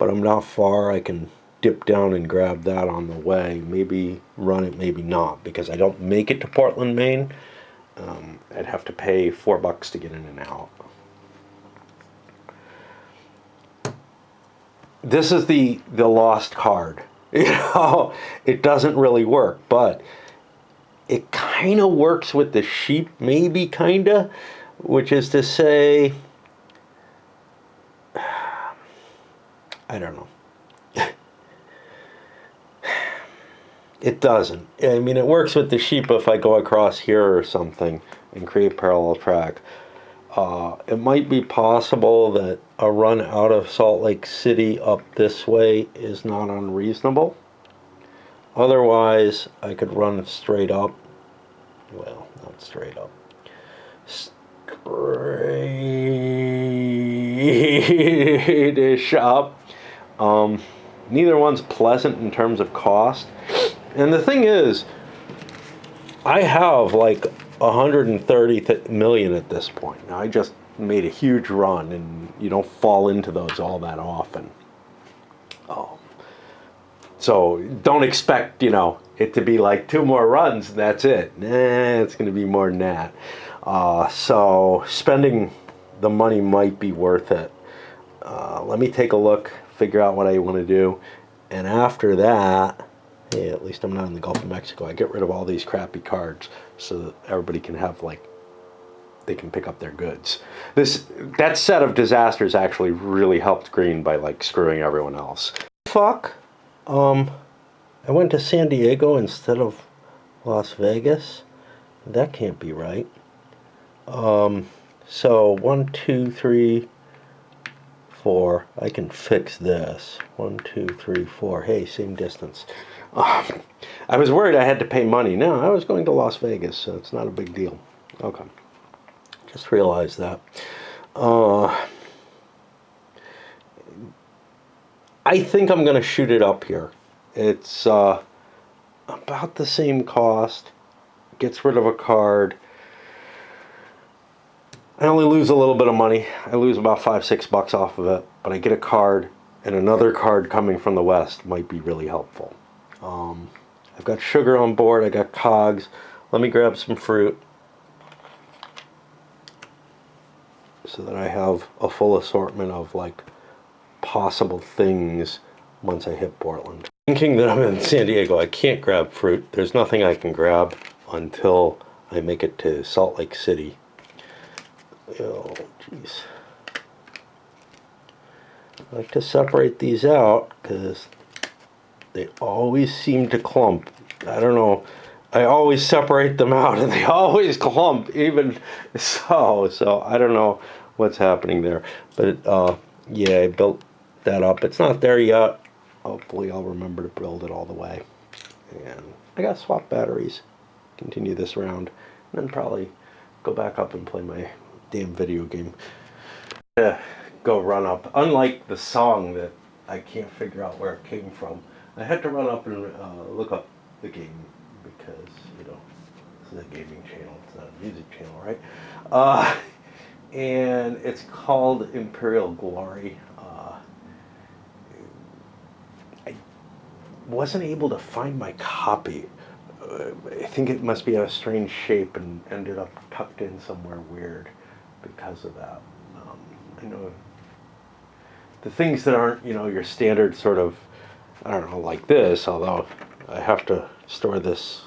I'm not far. I can dip down and grab that on the way. Maybe run it, maybe not, because I don't make it to Portland, Maine. I'd have to pay $4 to get in and out. This is the lost card. You know, it doesn't really work, but it kind of works with the sheep, maybe, kind of. Which is to say, I don't know. It doesn't. I mean, it works with the sheep if I go across here or something and create parallel track. It might be possible that a run out of Salt Lake City up this way is not unreasonable. Otherwise, I could run straight up. Well, not straight up. Straight-ish up. Neither one's pleasant in terms of cost. And the thing is, I have like 130 million at this point. Now, I just made a huge run, and you don't fall into those all that often. So don't expect, it to be like 2 more runs and that's it. It's going to be more than that. So spending the money might be worth it. Let me take a look, figure out what I want to do, and after that, hey, at least I'm not in the Gulf of Mexico. I get rid of all these crappy cards so that everybody can have they can pick up their goods. That set of disasters actually really helped Green by screwing everyone else. Fuck. I went to San Diego instead of Las Vegas. That can't be right. So 1, 2, 3, 4. I can fix this. 1, 2, 3, 4. Hey, same distance. I was worried I had to pay money. No, I was going to Las Vegas, so it's not a big deal. Okay. Just realized that. I think I'm going to shoot it up here. It's about the same cost. Gets rid of a card. I only lose a little bit of money. I lose about $5-6 off of it, but I get a card, and another card coming from the west might be really helpful. I've got sugar on board. I got cogs. Let me grab some fruit so that I have a full assortment of possible things once I hit Portland. Thinking that I'm in San Diego, I can't grab fruit. There's nothing I can grab until I make it to Salt Lake City. Oh, jeez. I like to separate these out because they always seem to clump. I don't know. I always separate them out and they always clump, even so. So I don't know what's happening there. But yeah, I built that up. It's not there yet. Hopefully I'll remember to build it all the way. And I got to swap batteries. Continue this round. And then probably go back up and play my damn video game. Go run up. Unlike the song that I can't figure out where it came from, I had to run up and look up the game because, this is a gaming channel. It's not a music channel, right? And it's called Imperial Glory. I wasn't able to find my copy. I think it must be a strange shape and ended up tucked in somewhere weird because of that. I know the things that aren't, your standard sort of, I don't know, like this, although I have to store this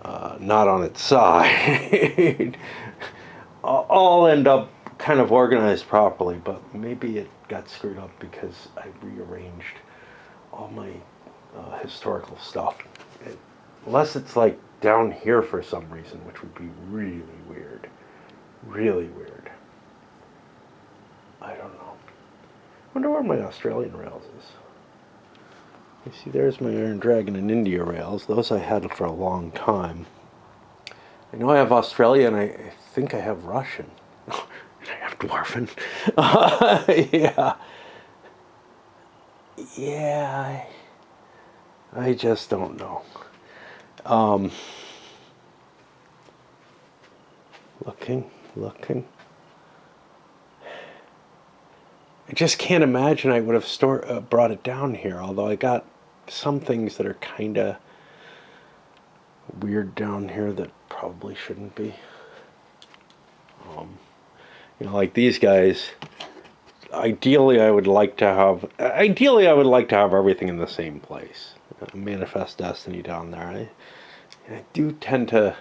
not on its side. All end up kind of organized properly, but maybe it got screwed up because I rearranged all my historical stuff. Unless it's down here for some reason, which would be really weird. Really weird. I don't know. Wonder where my Australian rails is. You see, there's my Iron Dragon and India rails. Those I had for a long time. I know I have Australia, and I think I have Russian. I have Dwarfin. Yeah. Yeah. I just don't know. Looking. I just can't imagine I would have brought it down here, although I got some things that are kind of weird down here that probably shouldn't be. Like these guys, ideally I would like to have everything in the same place. Manifest Destiny down there. I do tend to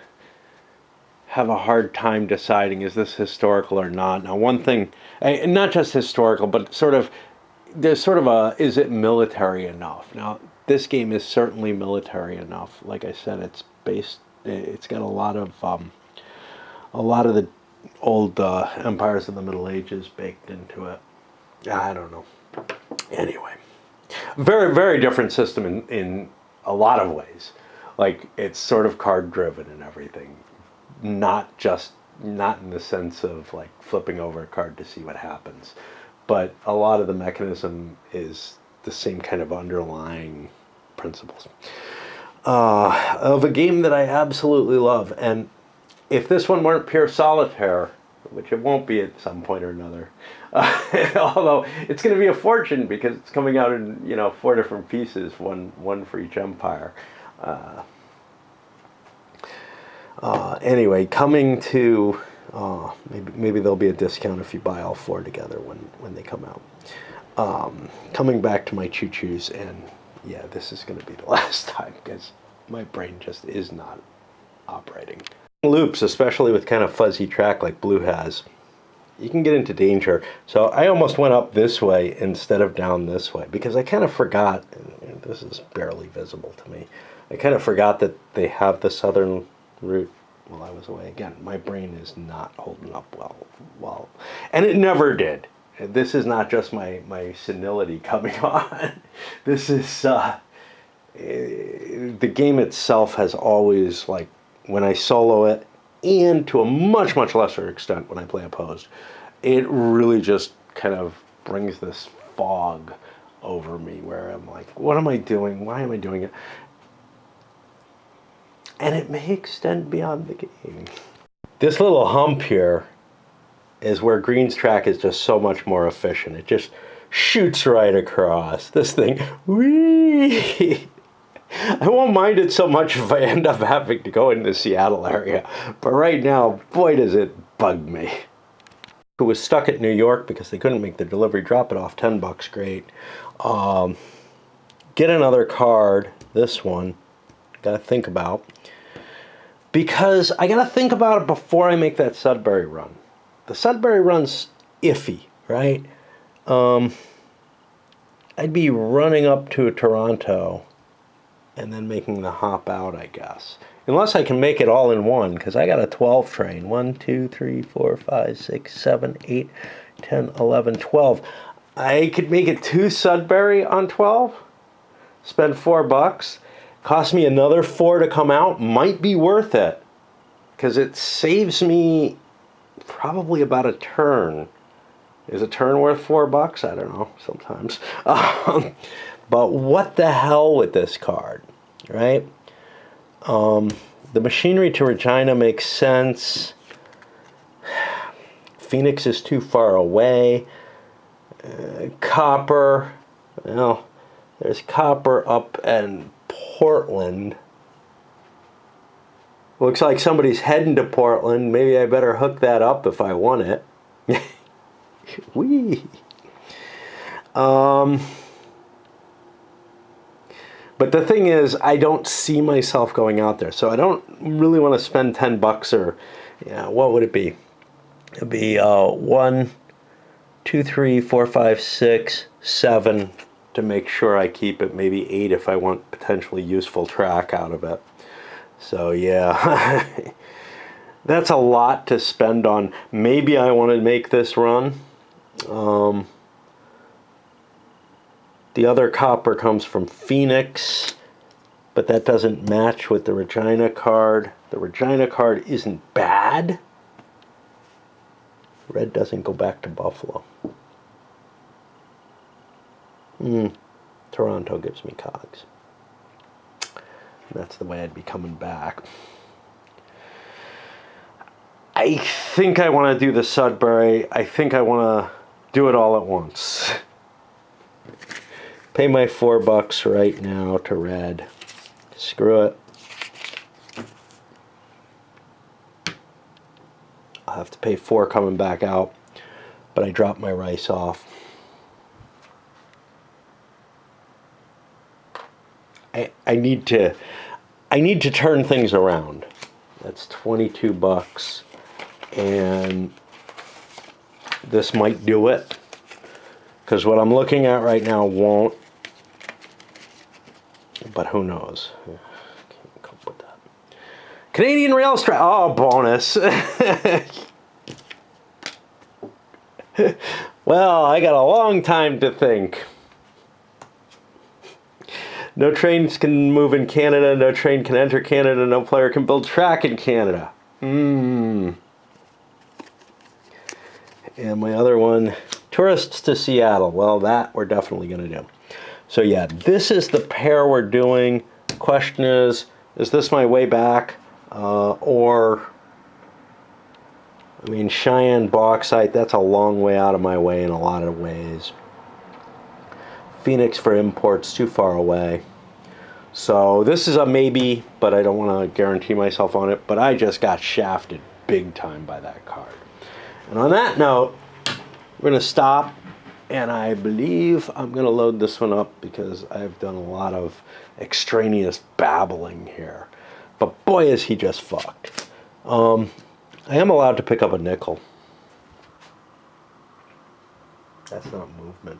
have a hard time deciding, is this historical or not? Now, one thing, not just historical, but sort of, there's sort of a, is it military enough? Now, this game is certainly military enough. Like I said, it's got a lot of the old empires of the Middle Ages baked into it. I don't know. Anyway, very, very different system in a lot of ways. Like, it's sort of card driven and everything. Not in the sense of like flipping over a card to see what happens, but a lot of the mechanism is the same kind of underlying principles of a game that I absolutely love. And if this one weren't pure solitaire, which it won't be at some point or another, although it's going to be a fortune because it's coming out in 4 different pieces, one for each empire. Anyway, coming to maybe there'll be a discount if you buy all 4 together when they come out. Coming back to my choo-choos, and yeah, this is going to be the last time because my brain just is not operating. Loops, especially with kind of fuzzy track like Blue has, you can get into danger. So I almost went up this way instead of down this way because I kind of forgot, and this is barely visible to me, I kind of forgot that they have the southern route while I was away. Again, my brain is not holding up well, and it never did. This is not just my senility coming on. This is the game itself has always, like, when I solo it, and to a much, much lesser extent when I play opposed, it really just kind of brings this fog over me where I'm like, what am I doing? Why am I doing it? And it may extend beyond the game. This little hump here is where Green's track is just so much more efficient. It just shoots right across. This thing, whee! I won't mind it so much if I end up having to go into the Seattle area. But right now, boy, does it bug me. Who was stuck at New York because they couldn't make the delivery, drop it off, $10, great. Get another card, this one, gotta think about. Because I gotta think about it before I make that Sudbury run. The Sudbury run's iffy, right? I'd be running up to Toronto and then making the hop out, I guess. Unless I can make it all in one, because I got a 12 train. 1, 2, 3, 4, 5, 6, 7, 8, 10, 11, 12. I could make it 2 Sudbury on 12, spend $4, cost me another 4 to come out, might be worth it, because it saves me probably about a turn. Is a turn worth $4? I don't know, sometimes. But what the hell with this card, right? The machinery to Regina makes sense. Phoenix is too far away. Copper, well, there's copper up in Portland. Looks like somebody's heading to Portland. Maybe I better hook that up if I want it. Whee! But the thing is, I don't see myself going out there, so I don't really want to spend $10 or, what would it be? It'd be 1, 2, 3, 4, 5, 6, 7 to make sure I keep it. Maybe 8 if I want potentially useful track out of it. So yeah, that's a lot to spend on. Maybe I want to make this run. The other copper comes from Phoenix, but that doesn't match with the Regina card. The Regina card isn't bad. Red doesn't go back to Buffalo. Toronto gives me cogs. That's the way I'd be coming back. I think I want to do the Sudbury. I think I want to do it all at once. Pay my $4 right now to red. Screw it. I'll have to pay 4 coming back out, but I dropped my rice off. I need to turn things around. That's $22, and this might do it. Because what I'm looking at right now won't. But who knows? Can't cope with that. Canadian rail strap. Oh, bonus. Well, I got a long time to think. No trains can move in Canada. No train can enter Canada. No player can build track in Canada. And my other one, tourists to Seattle. Well, that we're definitely going to do. So yeah, this is the pair we're doing. Question is this my way back? Or, I mean, Cheyenne bauxite, that's a long way out of my way in a lot of ways. Phoenix for imports, too far away. So this is a maybe, but I don't want to guarantee myself on it. But I just got shafted big time by that card. And on that note, we're going to stop. And I believe I'm going to load this one up because I've done a lot of extraneous babbling here. But boy, is he just fucked. I am allowed to pick up a nickel. That's not movement.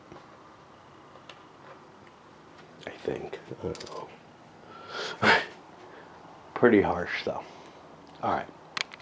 I think. I don't know. Pretty harsh, though. All right.